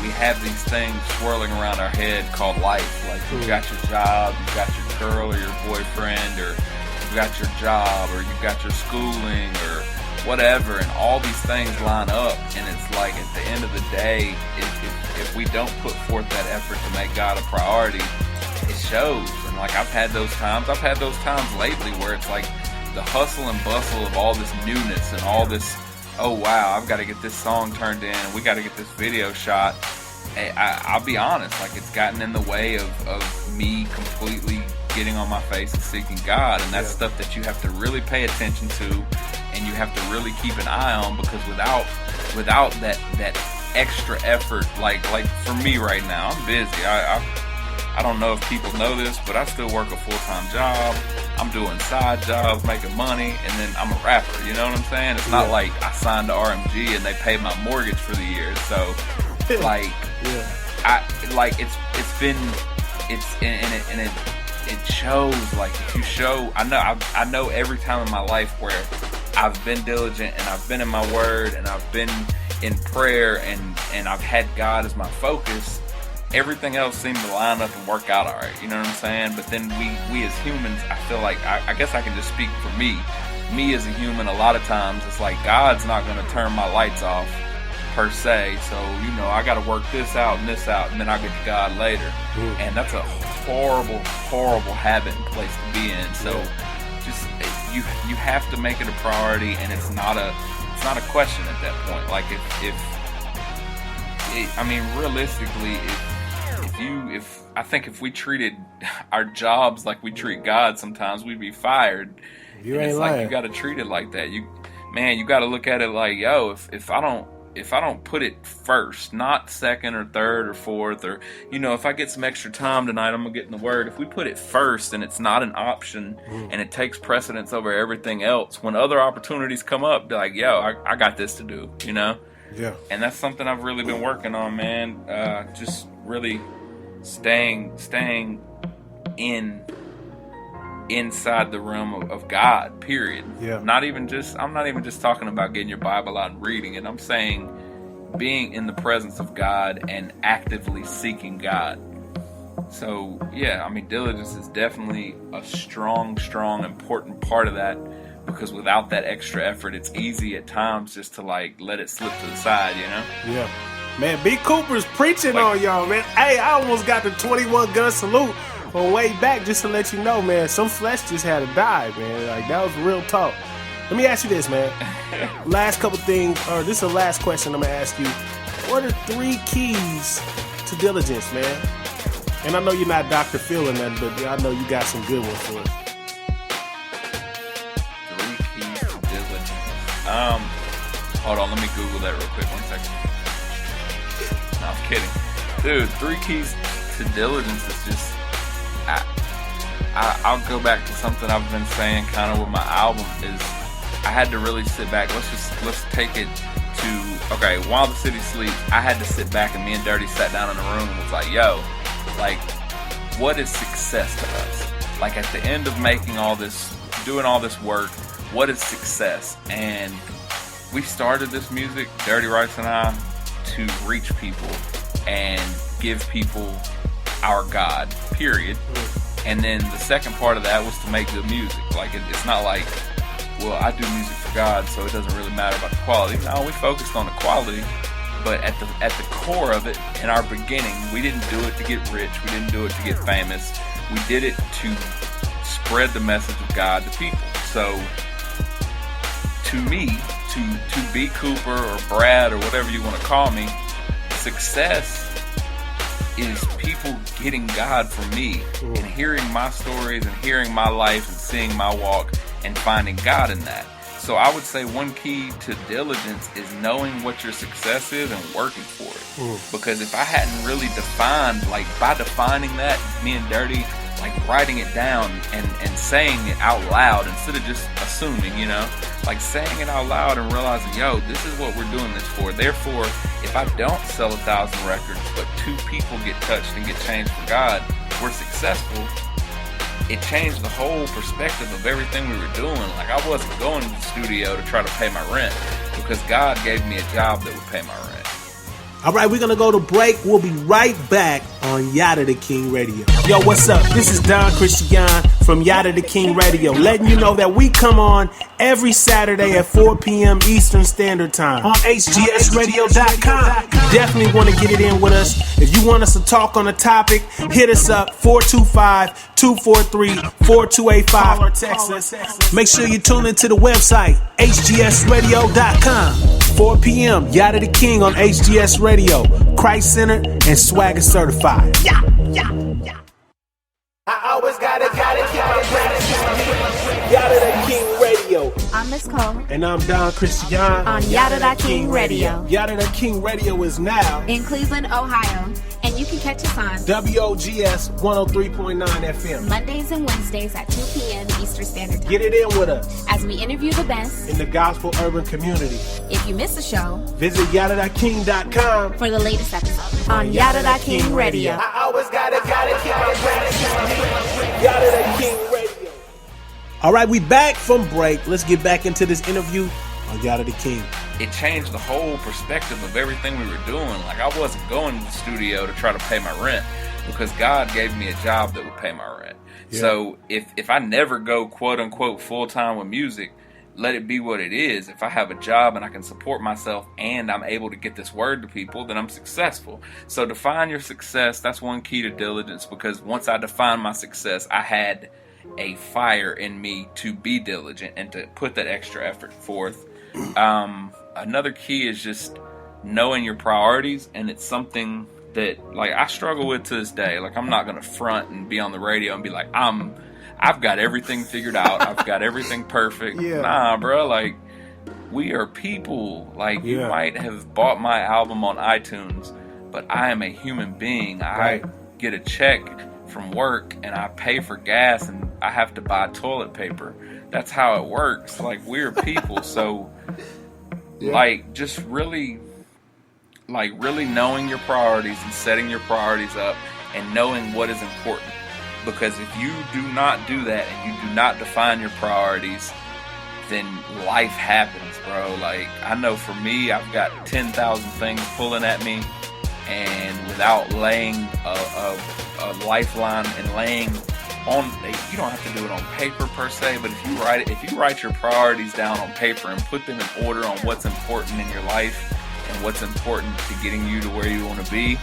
we have these things swirling around our head called life. Like, you've got your job, you've got your girl or your boyfriend, or you've got your job, or you've got your schooling, or whatever, and all these things line up, and it's like, at the end of the day, if we don't put forth that effort to make God a priority, it shows. And like, I've had those times lately where it's like the hustle and bustle of all this newness and all this, oh wow, I've got to get this song turned in, we got to get this video shot. I'll be honest, like, it's gotten in the way of me completely getting on my face and seeking God, and that's stuff that you have to really pay attention to, and you have to really keep an eye on, because without that extra effort, like for me right now, I'm busy. I don't know if people know this, but I still work a full-time job. I'm doing side jobs, making money, and then I'm a rapper, you know what I'm saying? It's not like I signed to RMG and they paid my mortgage for the year. So, like, it shows. Like, if you show, I know every time in my life where I've been diligent and I've been in my word and I've been in prayer and I've had God as my focus, everything else seemed to line up and work out all right, you know what I'm saying? But then we as humans, I feel like, I guess I can just speak for me as a human, a lot of times it's like God's not going to turn my lights off per se, so I got to work this out and then I'll get to God later. And that's a horrible habit and place to be in. So just you have to make it a priority, and it's not a question at that point. Like, realistically, I think if we treated our jobs like we treat God, sometimes we'd be fired. It's like, you got to treat it like that. You got to look at it like, yo, if I don't put it first, not second or third or fourth, or if I get some extra time tonight, I'm gonna get in the word. If we put it first and it's not an option and it takes precedence over everything else, when other opportunities come up, they're like, yo, I got this to do, Yeah. And that's something I've really been working on, man. Just really staying inside the realm of God, period. Yeah. I'm not even just talking about getting your Bible out and reading it. I'm saying being in the presence of God and actively seeking God. So yeah, diligence is definitely a strong, important part of that, because without that extra effort, it's easy at times just to let it slip to the side, Yeah. Man, B. Cooper's preaching on y'all, man. Hey, I almost got the 21 gun salute on way back, just to let you know, man. Some flesh just had to die, man. Like, that was real talk. Let me ask you this, man. Last couple things, or this is the last question I'm going to ask you. What are 3 keys to diligence, man? And I know you're not Dr. Phil or nothing, but I know you got some good ones for us. 3 keys to diligence. Hold on, let me Google that real quick. 1 second. No, I'm kidding. Dude, 3 keys to diligence is just, I'll go back to something I've been saying kind of with my album, is I had to really sit back. Let's take it to, okay, While the City Sleeps, I had to sit back, and me and Dirty sat down in the room and was like, yo, like, what is success to us? Like, at the end of making all this, doing all this work, what is success? And we started this music, Dirty Rights and I, to reach people and give people our God, period. And then the second part of that was to make good music. Like, it's not like, well, I do music for God, so it doesn't really matter about the quality. No, we focused on the quality, but at the core of it, in our beginning, we didn't do it to get rich. We didn't do it to get famous. We did it to spread the message of God to people. So, to me, to be Cooper or Brad or whatever you want to call me, success is people getting God from me and hearing my stories and hearing my life and seeing my walk and finding God in that. So I would say one key to diligence is knowing what your success is and working for it. Because if I hadn't really defined, like by defining that, me and Dirty, like writing it down and saying it out loud instead of just assuming, you know, like saying it out loud and realizing, yo, this is what we're doing this for. Therefore, if I don't sell 1,000 records, but 2 people get touched and get changed for God, we're successful. It changed the whole perspective of everything we were doing. Like, I wasn't going to the studio to try to pay my rent because God gave me a job that would pay my rent. All right, we're going to go to break. We'll be right back on Yadah Da King Radio. Yo, what's up? This is Don Christian from Yadah Da King Radio, letting you know that we come on every Saturday at 4 p.m. Eastern Standard Time on hgsradio.com. Definitely want to get it in with us. If you want us to talk on a topic, hit us up, 425-243-4285 or text us. Make sure you tune into the website, hgsradio.com. 4 p.m. Yadah Da King on HGS Radio, Christ-centered and swagger certified. Yeah. I always gotta keep my Yadah Da King Radio. I'm Miss Cole. And I'm Don Christian on Yadah Da King Radio. Yadah Da King Radio is now in Cleveland, Ohio. And you can catch us on WOGS 103.9 FM. Mondays and Wednesdays at 2 p.m. Eastern Standard Time. Get it in with us as we interview the best in the gospel urban community. If you miss a show, visit YadahDaKing.com for the latest episode on Yadah Da King Radio. I always gotta keep my Yadah Da King Radio. All right, we back from break. Let's get back into this interview on Yadah Da King. It changed the whole perspective of everything we were doing. Like, I wasn't going to the studio to try to pay my rent because God gave me a job that would pay my rent. Yeah. So if I never go quote unquote full time with music, let it be what it is. If I have a job and I can support myself and I'm able to get this word to people, then I'm successful. So define your success. That's one key to diligence, because once I defined my success, I had a fire in me to be diligent and to put that extra effort forth. Another key is just knowing your priorities, and it's something that, like, I struggle with to this day. Like, I'm not gonna front and be on the radio and be like, I've got everything figured out, I've got everything perfect. Yeah. Nah, bro, like, we are people. Like, you might have bought my album on iTunes, but I am a human being. Right. I get a check from work and I pay for gas and I have to buy toilet paper. That's how it works. Like, we're people. So like, just really knowing your priorities and setting your priorities up and knowing what is important. Because if you do not do that and you do not define your priorities, then life happens, bro. Like, I know for me, I've got 10,000 things pulling at me, and without laying a lifeline and laying on, you don't have to do it on paper per se, but if you write your priorities down on paper and put them in order on what's important in your life and what's important to getting you to where you want to be,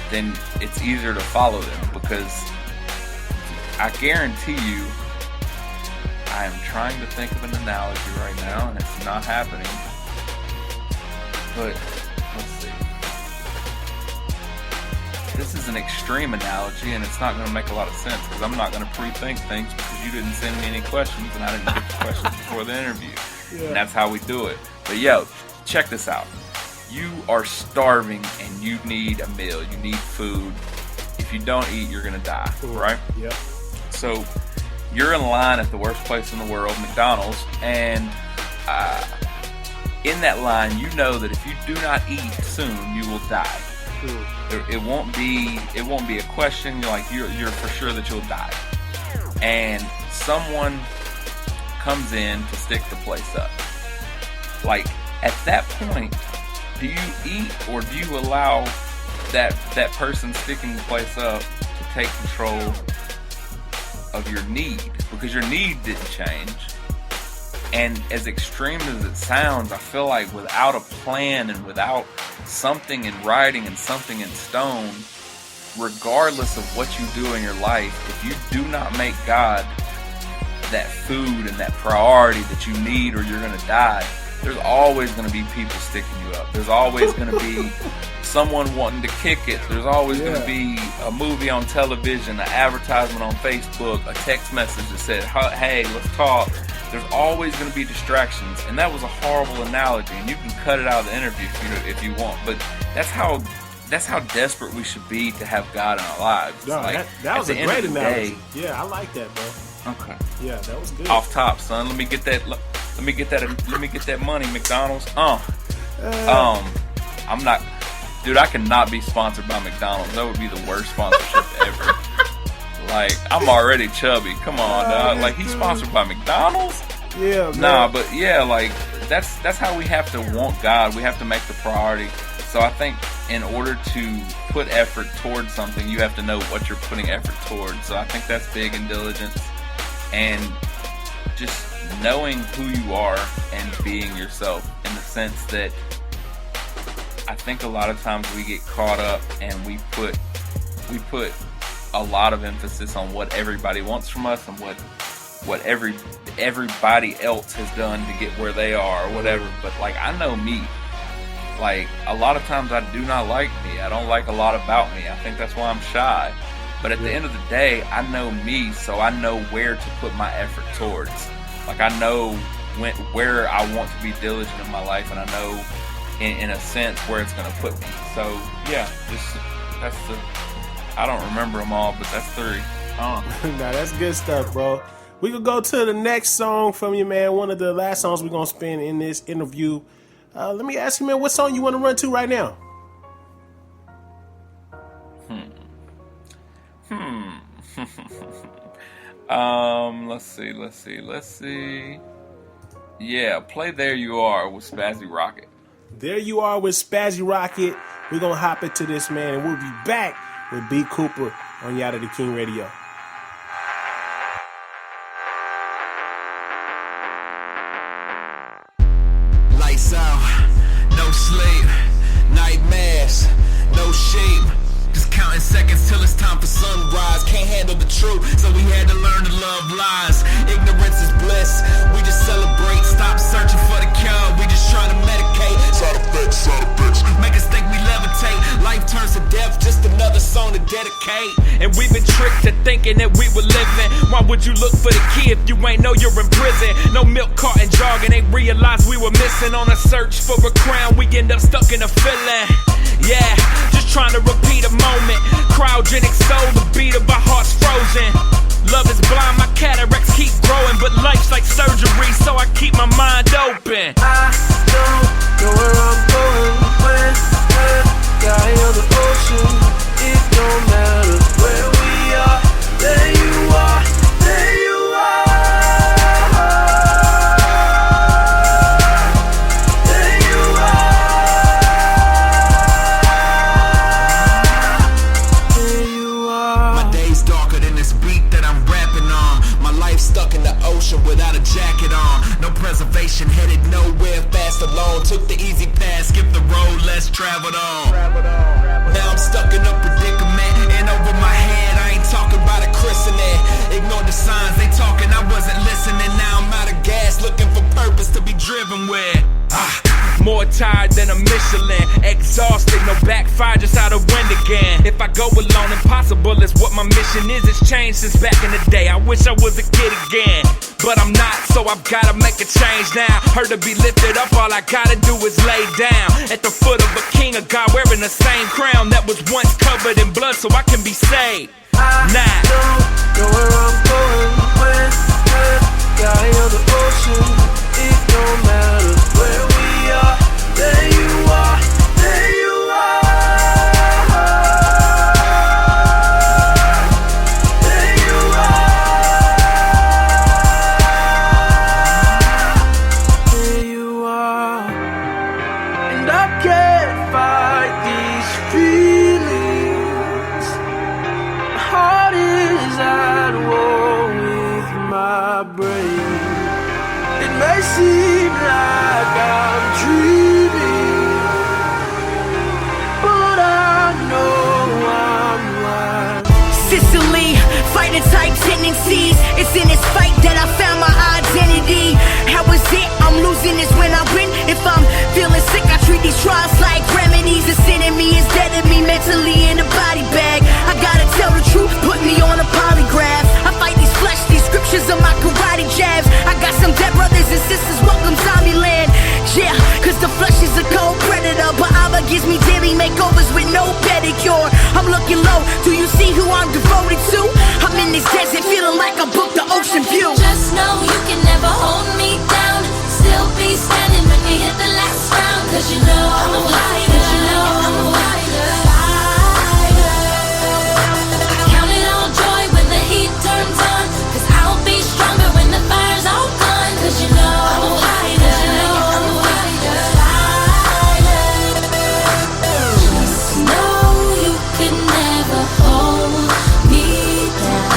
then it's easier to follow them. Because I guarantee you, I am trying to think of an analogy right now and it's not happening, but let's see. This is an extreme analogy and it's not going to make a lot of sense because I'm not going to pre-think things because you didn't send me any questions and I didn't get the questions before the interview. Yeah. And that's how we do it. But yo, check this out. You are starving and you need a meal. You need food. If you don't eat, you're going to die, right? Yep. So you're in line at the worst place in the world, McDonald's, and in that line, you know that if you do not eat soon, you will die. It won't be a question. You're for sure that you'll die, and someone comes in to stick the place up. Like, at that point, do you eat or do you allow that person sticking the place up to take control of your need? Because your need didn't change. And as extreme as it sounds, I feel like without a plan and without something in writing and something in stone, regardless of what you do in your life, if you do not make God that food and that priority that you need or you're going to die, there's always going to be people sticking you up. There's always going to be someone wanting to kick it. There's always going to be a movie on television, an advertisement on Facebook, a text message that said, hey, let's talk. There's always going to be distractions. And that was a horrible analogy, and you can cut it out of the interview if you want. But that's how desperate we should be to have God in our lives. No, like, that was a great analogy. Yeah, I like that, bro. Okay. Yeah, that was good. Off top, son. Let me get that money, McDonald's. I'm not, dude. I cannot be sponsored by McDonald's. That would be the worst sponsorship ever. Like, I'm already chubby. Come on, dog. Like, he's sponsored by McDonald's. Yeah, man. Nah, but yeah, like that's how we have to want God. We have to make the priority. So I think in order to put effort towards something, you have to know what you're putting effort towards. So I think that's big in diligence, and just knowing who you are and being yourself, in the sense that I think a lot of times we get caught up and we put a lot of emphasis on what everybody wants from us and what everybody else has done to get where they are or whatever. But like, I know me. Like, a lot of times I do not like me. I don't like a lot about me. I think that's why I'm shy. But at the end of the day, I know me, so I know where to put my effort towards. Like, I know where I want to be diligent in my life, and I know in a sense where it's going to put me. So yeah, I don't remember them all, but that's 3. Nah, that's good stuff, bro. We could go to the next song from you, man. One of the last songs we're going to spin in this interview. Let me ask you, man, what song you want to run to right now? Let's see. Yeah, play There You Are with Spazzy Rocket. There You Are with Spazzy Rocket. We're going to hop into this, man, and we'll be back with B. Cooper on Yadah Da King Radio. Lights out, no sleep, nightmares, no sheep. Just counting seconds till it's time for sunrise. Can't handle the truth, so we had to learn to love lies. Ignorance is bliss, we just celebrate. Stop searching for the cure, we just trying to medicate. Side effects, make us think we levitate. Life turns to death, just another song to dedicate. And we've been tricked to thinking that we were living. Why would you look for the key if you ain't know you're in prison? No milk carton jogging, ain't realized we were missing. On a search for a crown, we end up stuck in a feeling. Yeah, just trying to repeat a moment. Cryogenic soul, the beat of our hearts frozen. Love is blind, my cataracts keep growing, but life's like surgery, so I keep my mind open. I don't know where I'm going when got on the ocean. It don't matter where we are. There you are, there you are. There you are. There you are. My day's darker than this beat that I'm rapping on. My life stuck in the ocean without a jacket on. No preservation, headed nowhere fast alone. Took the easy path, skipped the road less traveled on. Now I'm stuck in a predicament, and over my head I ain't talking about a christening. Ignore the signs, they talking, I wasn't listening. Now I'm out of gas, looking for purpose to be driven with. More tired than a Michelin, exhausted, no backfire, just how to win again. If I go alone, impossible is what my mission is. It's changed since back in the day. I wish I was a kid again, but I'm not, so I've gotta make a change now. Her to be lifted up, all I gotta do is lay down at the foot of a king of God, wearing the same crown that was once covered in blood, so I can be saved. I don't know where I'm going when got on the ocean. It don't matter where we are. There you are, there you are. writing type tendencies. It's in this fight that I found my identity. How is it? I'm losing this when I win. If I'm feeling sick, I treat these trials like remedies. The sin in me is dead in me, mentally in a body bag. I gotta tell the truth, put me on a polygraph. I fight these flesh, these scriptures are my karate jabs. I got some dead brothers and sisters, welcome Zombieland. Yeah, cause the flesh is a cold predator, but Abba gives me daily makeovers with no pedicure. I'm looking low, do you see who I'm devoted to? I'm in this desert feeling like I booked the ocean view. Just know you can never hold me down. Still be standing when we hit the last round. Cause you know I'm a fighter. Cause you know I'm a fighter. I count it all joy when the heat turns on. Cause I'll be stronger when the fire's all gone. Cause you know I'm a fighter. Cause you know I'm a fighter. Just know you can never hold me down.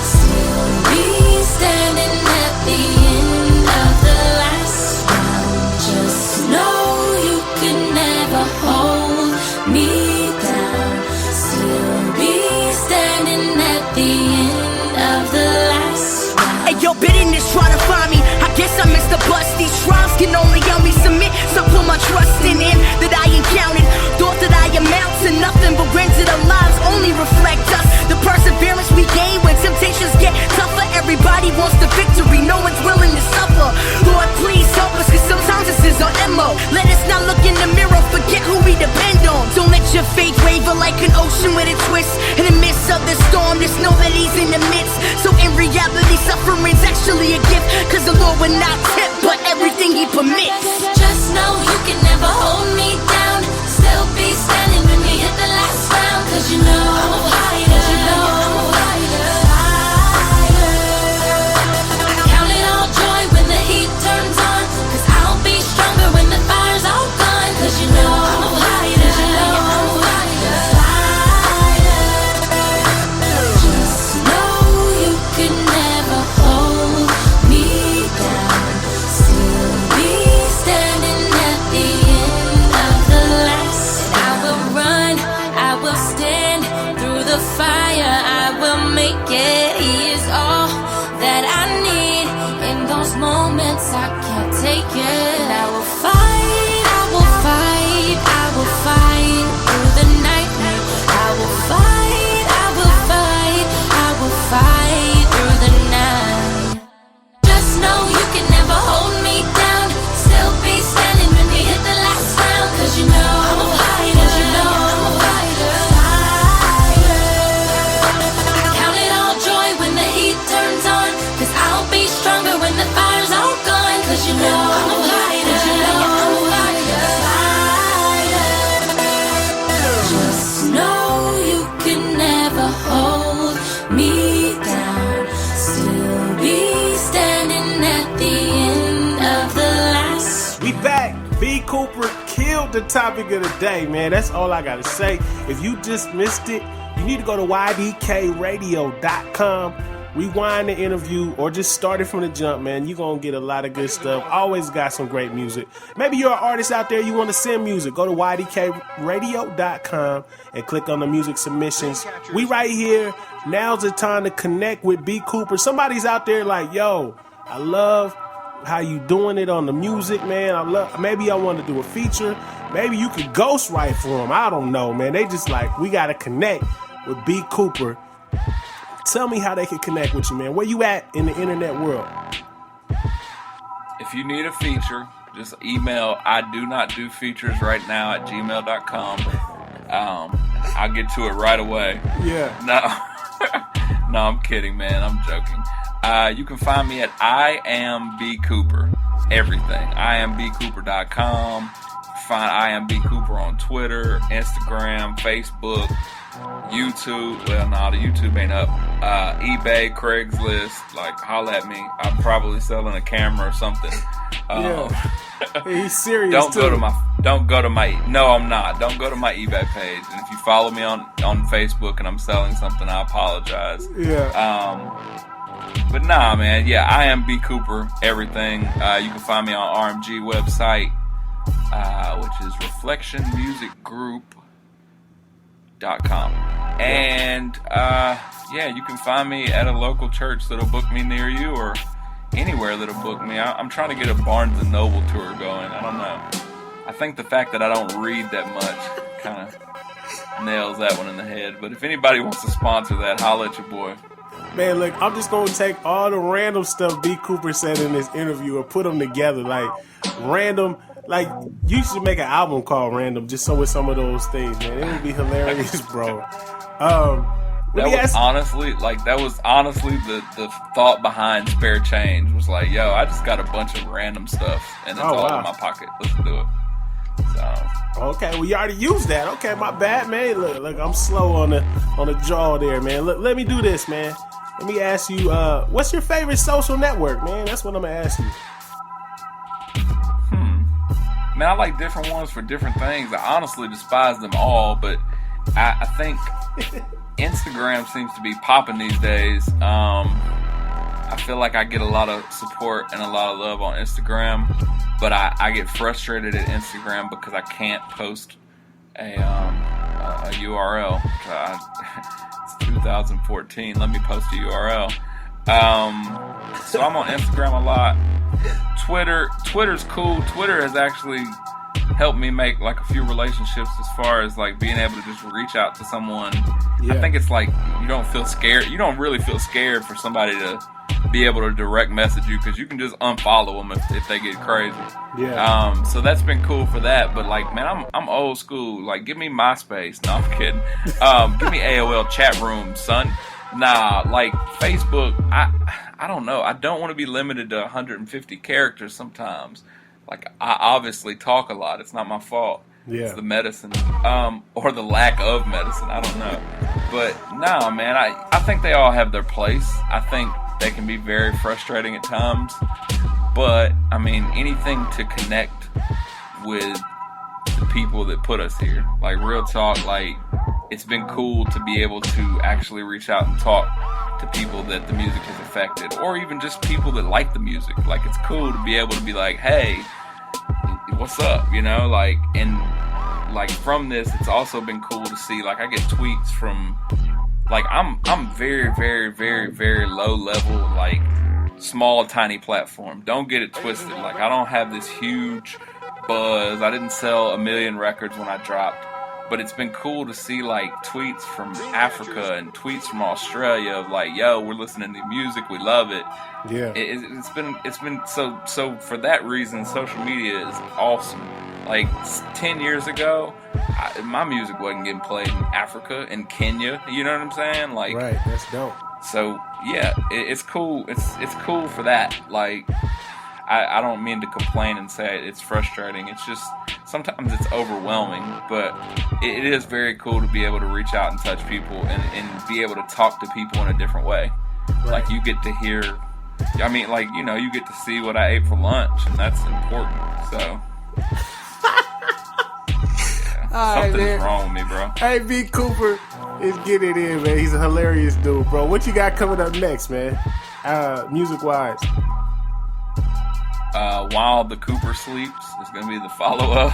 Still be standing at the end of the last round. Just know you can never hold me down. Still be standing at the end of the last round. Hey, yo, bitterness try to find me. I guess I missed the bus. These trials can only help me submit. So put my trust in him that I encountered. Thought that I amount to nothing, but granted our lives only reflect us. The perseverance we gain when temptations get tougher. Everybody wants the victory, no one's willing to suffer. Lord, please help us, cause sometimes this is our MO. Let us not look in the mirror, forget who we depend on. Don't let your faith waver like an ocean with a twist. In the midst of the storm, just know that he's in the midst. So in reality, suffering's actually a gift. Cause the Lord will not tip, but everything he permits. Just know you can never hold me down. Still be standing when we hit the last round. Cause you know I'm a fighter. Cause you know I'm a fighter. I count it all joy when the heat turns on. Cause I'll be stronger when the fire's all gone. Cause you know I'm a fighter. Cause you know I'm a fighter. Just know you can never hold me down. Still be standing at the end of the last. And I will run, I will stand through the fire, I will make it. He is all that I need. In those moments I can't take it. And I will fight, I will fight, I will fight through the night. I will fight, I will fight, I will fight through the night. Just know you can never hold me down. Still be standing when we hit the last round. Cause you know I'm a fighter. Cause you know I'm a fighter. I count it all joy when the heat turns on. Cause I'll be stronger when the fire's all gone. Cause you know I'm a fighter. Cause you know I'm a fighter. Just know you can never hold me down. Still be standing at the end of the last. We back. B. Cooper killed the topic of the day, man. That's all I gotta say. If you just missed it, you need to go to ydkradio.com, rewind the interview, or just start it from the jump, man. You're gonna get a lot of good stuff. Always got some great music. Maybe you're an artist out there, you want to send music. Go to ydkradio.com and click on the music submissions. We right here. Now's the time to connect with B. Cooper. Somebody's out there like, yo, I love how you doing it on the music, man. Maybe I want to do a feature. Maybe you could ghostwrite for them. I don't know, man. They just like, we got to connect with B. Cooper. Tell me how they can connect with you, man. Where you at in the internet world? If you need a feature, just email I do not do features right now at gmail.com. I'll get to it right away. Yeah. No, I'm kidding, man. I'm joking. You can find me at I am B Cooper. Everything. IamBCooper.com. Find I am B Cooper on Twitter, Instagram, Facebook, YouTube. Well, no, the YouTube ain't up. eBay, Craigslist. Like, holla at me. I'm probably selling a camera or something. Yeah. He's serious. Don't go to my. No, I'm not. Don't go to my eBay page. And if you follow me on Facebook and I'm selling something, I apologize. Yeah. But nah, man. Yeah, I am B Cooper. Everything. You can find me on RMG website, which is reflectionmusicgroup.com. And yeah, you can find me at a local church that'll book me near you, or anywhere that'll book me. I'm trying to get a Barnes & Noble tour going. I don't know. I think the fact that I don't read that much kind of nails that one in the head. But if anybody wants to sponsor that, holla at your boy. Man, look, I'm just going to take all the random stuff B. Cooper said in this interview and put them together. Like, random, like, you should make an album called Random, just so with some of those things, man. It would be hilarious, bro. That was honestly the thought behind Spare Change. Was like, yo, I just got a bunch of random stuff, and it's all in my pocket. Let's do it. So. Okay, well, you already used that. Okay, my bad, man. Look, I'm slow on the jaw there, man. Look, let me do this, man. Let me ask you, what's your favorite social network, man? That's what I'm gonna ask you. Man, I like different ones for different things. I honestly despise them all, but I think Instagram seems to be popping these days. I feel like I get a lot of support and a lot of love on Instagram, but I get frustrated at Instagram because I can't post a URL. It's 2014. Let me post a URL. So I'm on Instagram a lot. Twitter's cool. Twitter has actually helped me make like a few relationships as far as like being able to just reach out to someone. I think it's like you don't feel scared. You don't really feel scared for somebody to be able to direct message you, because you can just unfollow them if they get crazy. So that's been cool for that. But like, man, I'm old school. Like, give me MySpace. No, I'm kidding. Give me AOL chat room, son. Nah, like Facebook, I don't know. I don't want to be limited to 150 characters sometimes. Like, I obviously talk a lot. It's not my fault. It's the medicine. Or the lack of medicine. I don't know. But, nah, man, I think they all have their place. I think they can be very frustrating at times. But, I mean, anything to connect with the people that put us here. Like, real talk, like, it's been cool to be able to actually reach out and talk to people that the music has affected, or even just people that like the music. Like, it's cool to be able to be like, hey, what's up, you know? Like, and like from this, it's also been cool to see, like, I get tweets from, like, I'm very, very, very, very low level, like, small, tiny platform. Don't get it twisted. Like, I don't have this huge buzz. I didn't sell 1 million records when I dropped. But it's been cool to see, like, tweets from Africa and tweets from Australia of like, yo, we're listening to music, we love it. It's been so for that reason, social media is awesome. Like 10 years ago, my music wasn't getting played in Africa and Kenya. You know what I'm saying? Like, right, that's dope. So yeah, it's cool. It's cool for that. Like, I don't mean to complain and say it's frustrating. It's just sometimes it's overwhelming, but it is very cool to be able to reach out and touch people and be able to talk to people in a different way. Right. Like, you get to hear, I mean, like, you know, you get to see what I ate for lunch, and that's important. So something's wrong with me, bro. Hey, B. Cooper is getting it in, man. He's a hilarious dude, bro. What you got coming up next, man? Music-wise. While the Cooper sleeps is going to be the follow-up.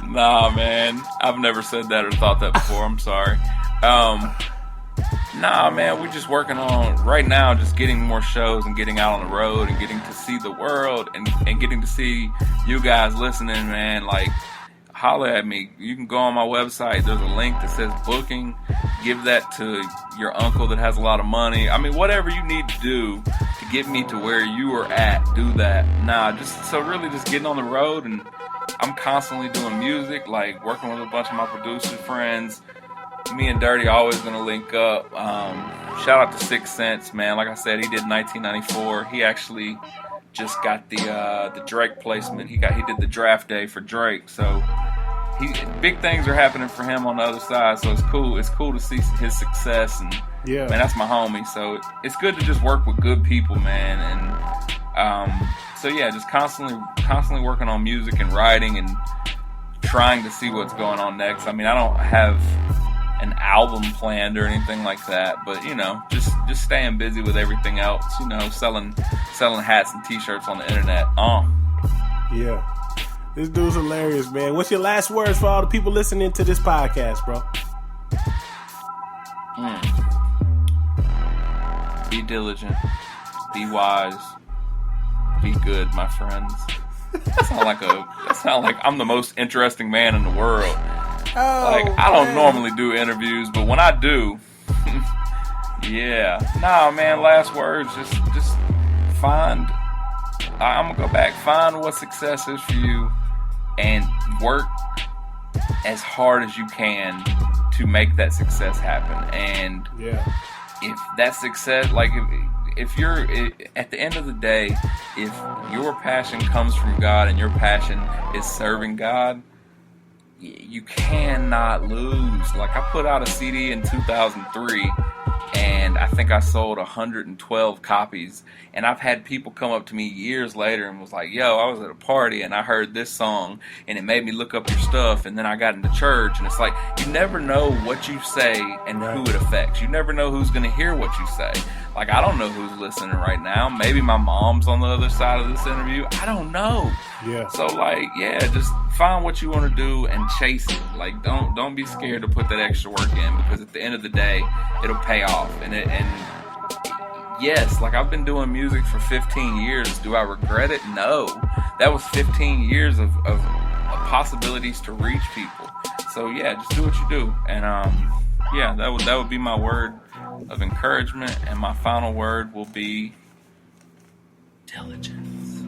Nah, man. I've never said that or thought that before. I'm sorry. Nah, man. We're just working on, right now, just getting more shows and getting out on the road and getting to see the world and getting to see you guys listening, man. Like, holler at me. You can go on my website. There's a link that says booking. Give that to your uncle that has a lot of money. I mean, whatever you need to do to get me to where you are at, do that. Nah, just getting on the road, and I'm constantly doing music, like working with a bunch of my producer friends. Me and Dirty always gonna link up. Shout out to 6 Cents, man. Like I said, he did 1994. He actually just got the Drake placement. He did the draft day for Drake, so big things are happening for him on the other side. So it's cool. It's cool to see his success, and man, that's my homie. So it's good to just work with good people, man. And so yeah, just constantly working on music and writing and trying to see what's going on next. I mean, I don't have an album planned or anything like that, but you know, just staying busy with everything else. You know, selling hats and t-shirts on the internet. Yeah, this dude's hilarious, man. What's your last words for all the people listening to this podcast, bro? Be diligent. Be wise. Be good, my friends. That sound like I'm the most interesting man in the world. I don't normally do interviews, but when I do, yeah. Nah, man, last words, just find, I'm gonna go back, find what success is for you and work as hard as you can to make that success happen. And if that success, if you're, at the end of the day, if your passion comes from God and your passion is serving God, you cannot lose. I put out a CD in 2003 and I think I sold 112 copies, and I've had people come up to me years later and was like, yo, I was at a party and I heard this song and it made me look up your stuff, and then I got into church. And it's like, you never know what you say and who it affects. You never know who's going to hear what you say. I don't know who's listening right now. Maybe my mom's on the other side of this interview. I don't know. Yeah. So just find what you want to do and chase it. Don't be scared to put that extra work in, because at the end of the day, it'll pay off. And yes, I've been doing music for 15 years. Do I regret it? No. That was 15 years of possibilities to reach people. So yeah, just do what you do. And that would be my word of encouragement, and my final word will be diligence.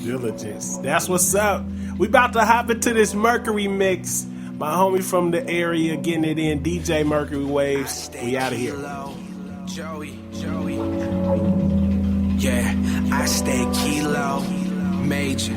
Diligence. That's what's up. We about to hop into this Mercury mix. My homie from the area getting it in, DJ Mercury Waves. We out of here. Joey. Yeah, I stay kilo. Major.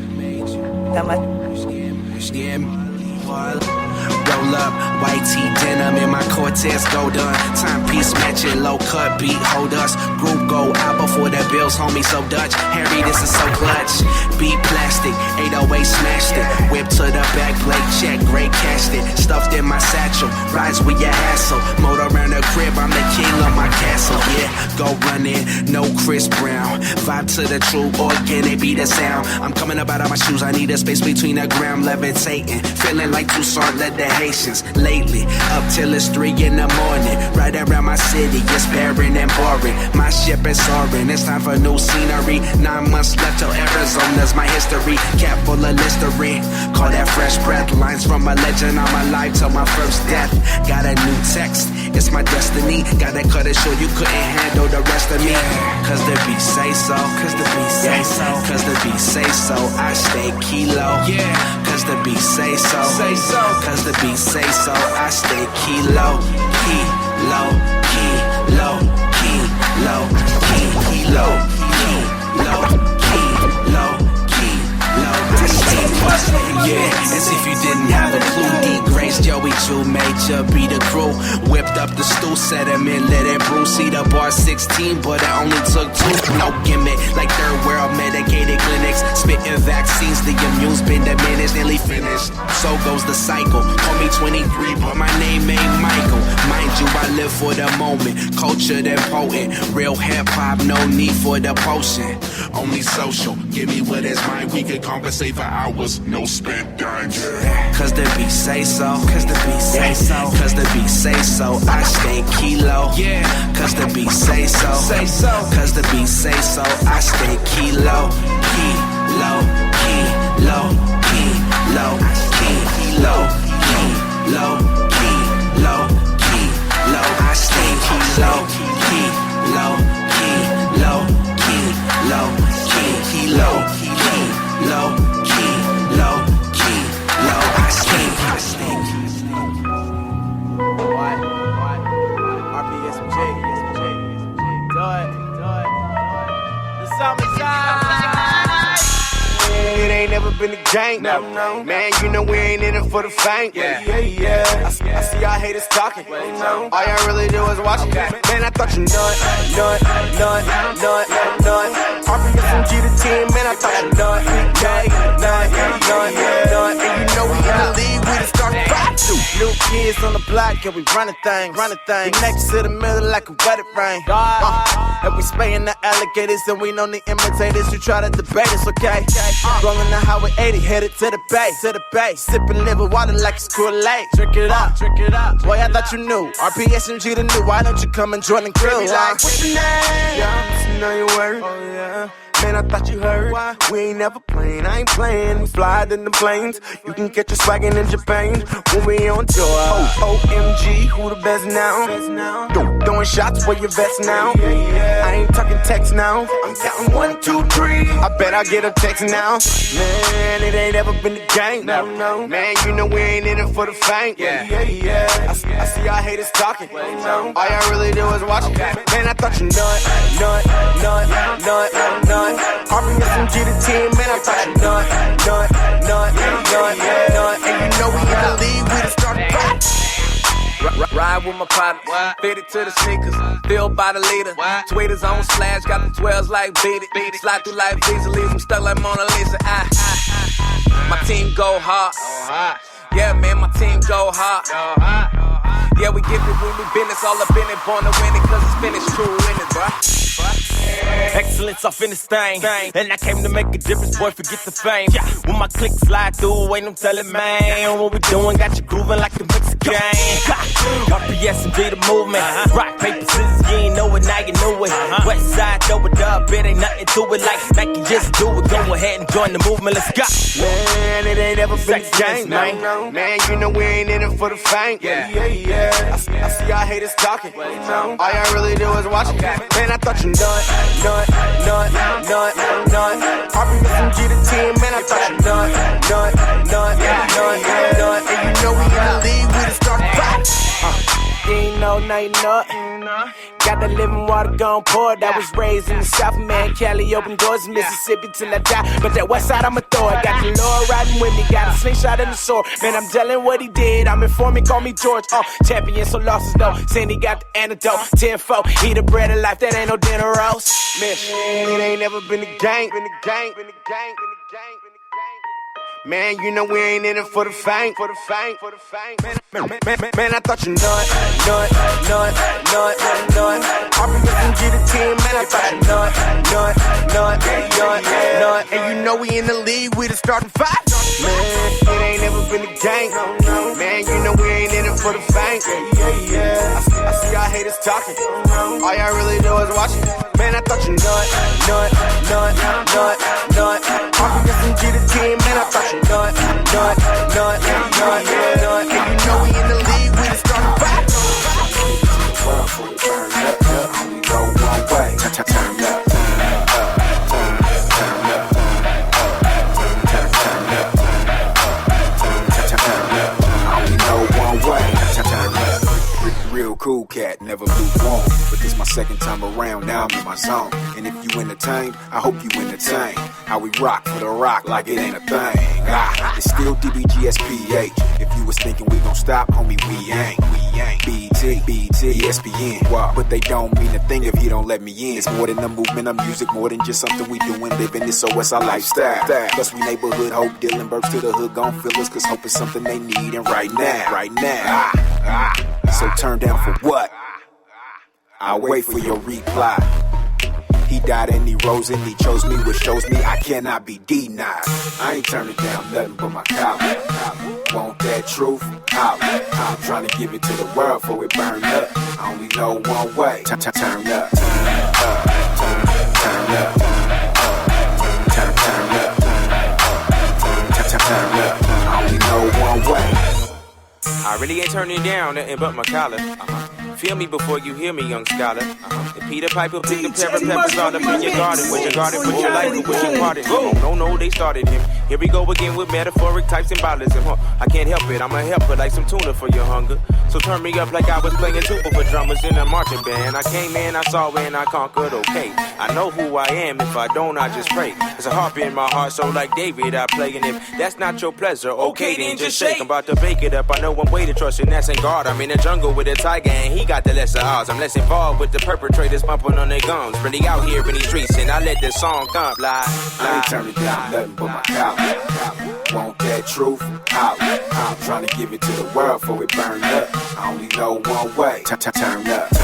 Roll up, white tee denim in my Cortez gold done. Timepiece matching, low cut beat, hold us. Group go out before the bills, homie, so Dutch. Harry, this is so clutch. Beat plastic, 808 smashed it. Whip to the back, blade check, great cast it. Stuffed in my satchel, rides with your hassle. Motor around the crib, I'm the king of my castle. Yeah, go run in, no Chris Brown. Vibe to the true organic, be the sound. I'm coming up out of my shoes, I need a space between the ground, levitating. Feeling like Toussaint, let the Haitians. Lately, up till it's 3 in the morning. Right around my city, it's barren and boring. My ship is soaring, it's time for new scenery. 9 months left till Arizona's my history. Cap full of Listerine, call that fresh breath. Lines from a legend on my life till my first death. Got a new text, it's my destiny. Gotta cut it short, you couldn't handle the rest of me. Cause the beat say so, cause the beat say so, cause the beat say so. I stay kilo, cause the beat say so, cause the beat say so. I stay kilo, kilo, kilo, kilo, kilo, kilo, kilo, kilo. I stay as if you didn't have a clue. D Grace, Joey, True Major, be the crew. Whipped up the stool, set him in, let it brew. See the bar 16, but it only took 2. No gimmick, like third world medicated clinics. Spitting vaccines, the immune's been diminished, nearly finished. So goes the cycle. Call me 23, but my name ain't Michael. Mind you, I live for the moment. Cultured and potent. Real hip hop, no need for the potion. Only social, give me what is mine. We can compensate for hours, no spent dimes. Cause the beat say so, cause the beat say so, cause the beat say so. I stay kilo, cause the beat say so, cause the beat say so. I stay kilo, kilo, kilo, kilo, kilo, kilo, kilo, kilo. I stay kilo, kilo, kilo, kilo, kilo, kilo, kilo, kilo. I stay. What? RPSMJ. Do it. The summertime. It ain't never been a gang. No. Man, you know we ain't in it for the fame. Yeah. I see y'all haters talking. All y'all really do is watch it. Man, I thought you nut. RPSMG the team, man, I thought you nut. And you know we in the league, we the start 5-2. New kids on the block, yeah, we running things. We next to the middle like a wetted rain. And we spraying the alligators, and we know the imitators who try to debate us, okay? Rolling the highway 80, headed to the bay. Sipping liver water like it's Kool-Aid. Drink it up. Boy, I thought you knew. RPSMG the new. Why don't you come and join the crew? Like, what's your name? Yeah, I'm know your word. Oh yeah. Man, I thought you heard. Why? We ain't never playing, I ain't playing. We fly in the planes. You can catch us swaggin' in Japan when we on tour. OMG, who the best now? Throwing shots for your vest now. I ain't talking text now. I'm counting 1, 2, 3. I bet I get a text now. Man, it ain't ever been the game. No. Man, you know we ain't in it for the fame. Yeah. I see y'all haters talking. All y'all really do is watch it. Man, I thought you nut. RPSMG the team, man, I thought you nut. And you know we in the league, we the starting five. Ride with my partner, fitted to the sneakers, filled by the leader. Tweeters on slash, got the 12s like beat it. Slide through life easy, leave them stuck like Mona Lisa. My team go hard. Yeah, man, my team go hard. Yeah, we give it when we business, all up in it, born to win it, cause it's finished, true in it, bruh. Excellence off in this thing, and I came to make a difference, boy, forget the fame. When my click slide through, ain't no telling, man. What we doing, got you grooving like the Mexican. RPSMG the movement, rock, paper, scissors, you ain't know it, now you know it. West side, throw it up, it ain't nothing to it, like Nike, just do it. Go ahead and join the movement, let's go. Man, it ain't ever been a game, man. Man, you know we ain't in it for the fame. Yeah. I see y'all haters talking. All y'all really do is watch it. Man, I thought you nut. RPSMG the team, man, I thought you nut. And you know we in the league, we the starting five. You ain't know, now you nut. Got the living water gon' pour. That was raised in the South, man. Cali open doors, Mississippi till I die. But that west side, I'ma throw it. Got the Lord riding with me, got a slingshot and a sword. Man, I'm telling what he did. I'm informing, call me George. Champion, so losses though. Saying he got the antidote. 10-4, he the bread of life, that ain't no dinner roast. Man, it ain't never been a gang. Man, you know we ain't in it for the fame. Man, I thought you nut. RPSMG the team, man, I thought you nut. And you know we in the league, we the starting five. Man, it ain't never been a gang. Man, you know we ain't in it for the fame. Yeah. I see y'all haters talking. All y'all really do is watch it. Man, I thought you nut. RPSMG the team, man, I thought you nut. And you know we in the league, we the starting five. Only go one way. Turn up. Only go one way. Real cool cat, never lukewarm. But this my second time around, now I'm in my zone. And if you entertained, I hope you entertain. How we rock for the rock like it ain't a thing. It's still DBGSPH. If you was thinking we gon' stop, homie, we ain't. BT, ESPN. Wow. But they don't mean a thing if you don't let me in. It's more than a movement of music, more than just something we doing. Living this, so it's our lifestyle. Plus we neighborhood hope, dealing birds to the hood, gon' fill us. Cause hope is something they need, and right now. So turn down for what? I'll wait for your reply. He died and he rose and he chose me, which shows me I cannot be denied. I ain't turning down nothing but my collar. Want that truth? Holla. I'm trying to give it to the world before it burn up. I only know one way. Turn up. Turn up. I only know one way. I really ain't turning down nothing but my collar. Feel me before you hear me, young scholar. The Peter Piper, bring the peppers all up in your garden. With your garden, with your life, with your party. No, they started him. Here we go again with metaphoric type symbolism. I can't help it, I'ma help it like some tuna for your hunger. So turn me up like I was playing tuba for drummers in a marching band. I came in, I saw and I conquered, okay. I know who I am, if I don't, I just pray. There's a harp in my heart, so like David, I play. And if that's not your pleasure, okay, then just shake. I'm about to bake it up, I know one way to trust, and that's in God. I'm in the jungle with a tiger, and he got the lesser odds. I'm less involved with the perpetrators bumping on their guns. Really out here in these streets, and I let this song come fly. I ain't turning down nothing but my collar. Want that truth? Out. I'm trying to give it to the world before it burn up. I only know one way. Turn up. Turn up. Turn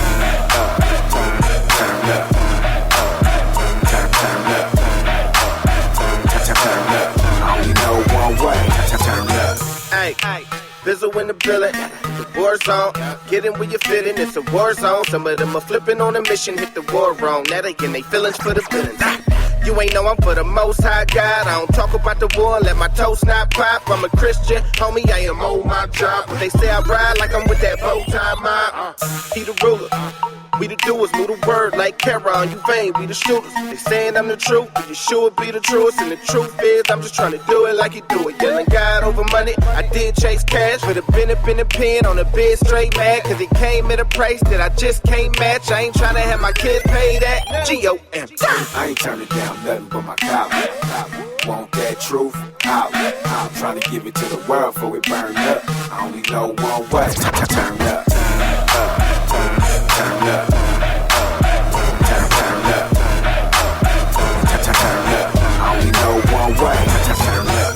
up. I only know one way. Turn up. Hey, Bizzle in the building, the war zone. Get in where you fit in, it's a war zone. Some of them are flipping on a mission, hit the war wrong. Now they getting they feelings for the feelings. You ain't know I'm for the most high God. I don't talk about the war, let my toast not pop. I'm a Christian, homie, I am on my job. But they say I ride like I'm with that bow tie mob. He the ruler, we the doers, move the word like Caron. You vain, we the shooters. They saying I'm the truth, but you sure be the truest. And the truth is, I'm just trying to do it like you do it. Yelling God over money, I did chase cash. But have been up in the pen on the bed straight mad. Cause it came at a price that I just can't match. I ain't trying to have my kids pay that. G-O-M. I ain't turning down nothing but my collar. Want that truth? Out. I'm trying to give it to the world before it burn up. I only know one way. Turn up. Turn up. Turn up. Turn up. I only know one way. Turn up.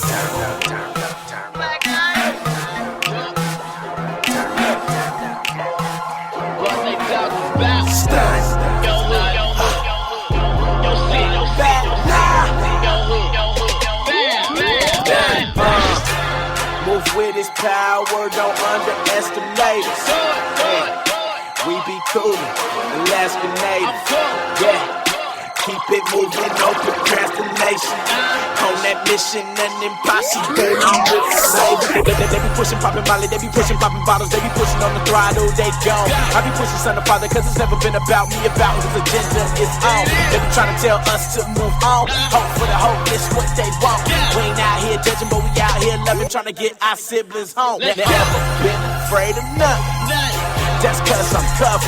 What they talking about? Stuns. Move with his power, don't underestimate us. We be coolin', Alaskanated. Yeah. Keep it moving, no procrastination. On that mission, nothing impossible. They be pushing, popping Molly, they be pushing, popping bottles, they be pushing on the throttle, they go. I be pushing son of father, cause it's never been about me, about whose agenda is on. They be trying to tell us to move on. Hope for the hopeless, what they want. We ain't out here judging, but we out here loving, trying to get our siblings home. Never been afraid of nothing. That's cause I'm covered.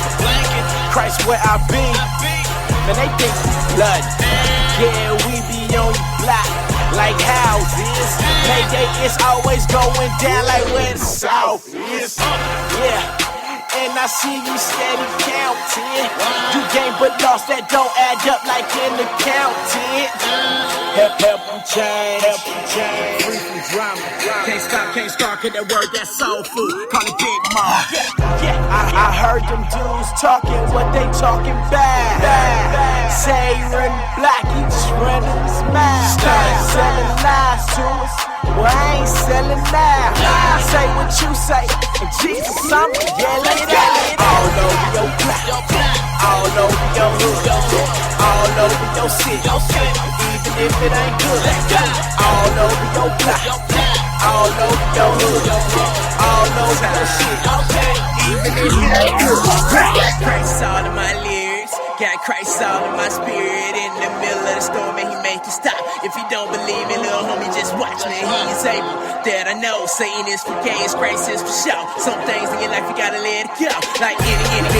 Christ where I be. Man, they think we blood. Yeah, we be on your block like houses. Mayday is always going down like where the south is. Yeah. And I see you steady counting. You gain but lost, that don't add up like in the counting. Help them change. Free from drama. Can't start, cause that word, that's soul food. Call it Big Mom. Yeah. I heard them dudes talking what they talking bad. Say run black, he just running his mouth. Selling lies to us. Well, I ain't selling now. Say what you say. And Jesus, I'm yelling it out. All over your block. All over your hood. All over your city. Even if it ain't good. All over your block. All over your hood. All over your shit. Even if it ain't good. Christ all in my lyrics. Got Christ all in my spirit. In the middle of the storm and he make it stop. If you don't believe me, little homie, just watch me. He is able. That I know. Satan is for games, grace is for show. Some things in your life you gotta let it go. Like any, money.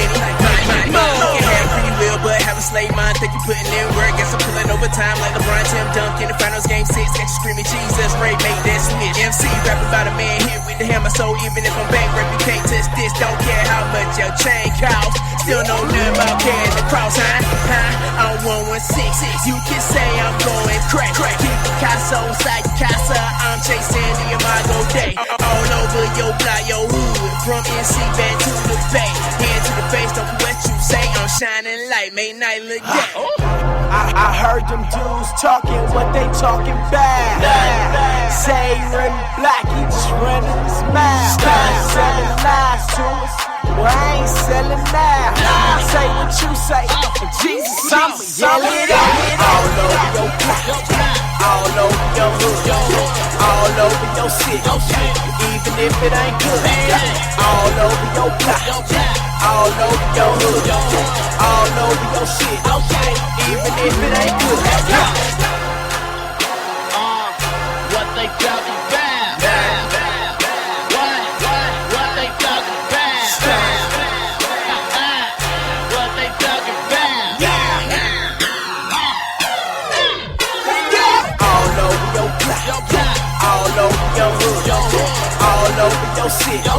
You can have free will, but have a slave mind. Think you putting in work. Guess I'm pulling overtime like LeBron, Tim Duncan. The finals game 6. Got you screaming Jesus. Ray made that switch. MC rapping about a man hit with the hammer. So even if I'm bankrupt, you can't touch this. Don't care how much your chain costs. Still know nothing about carrying the cross, huh? I'm 116. You can say I'm going crack. Keep Picasso inside your casa. I'm chasing the Imago Day. All over your block, your hood. From NC back to the Bay. Hand to the face, don't care what you say. I'm shining light, make night look day. I heard them dudes talking what they talking bad. Say run black, he just running his mouth. Selling lies to us. Well, I ain't selling now. Say what you say. And Jesus, I'm yelling it out. All over your block. All over your hood. All over your city. Even if it ain't good. All over your block. All over your hood. All over your shit. Even if it ain't good. What they talking about? What they talking about? What they talking about? All over your block. All over your hood. All over your city.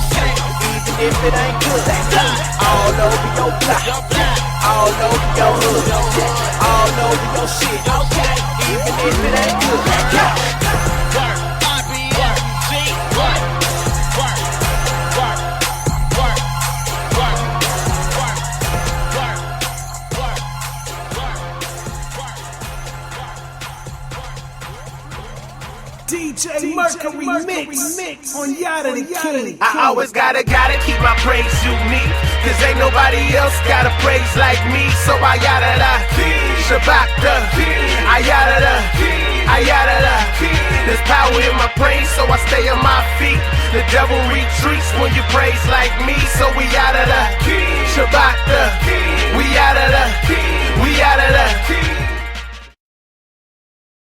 Even if it ain't good. All over your block. All over your hood. All over your shit. Even if it ain't good. remix on Yadah Da King. I always gotta keep my praise unique, cause ain't nobody else got a praise like me. So I Yadah Da, Shabbat Da, I Yadah Da, I Yadah Da. There's power in my praise, so I stay on my feet. The devil retreats when you praise like me. So we Yadah Da,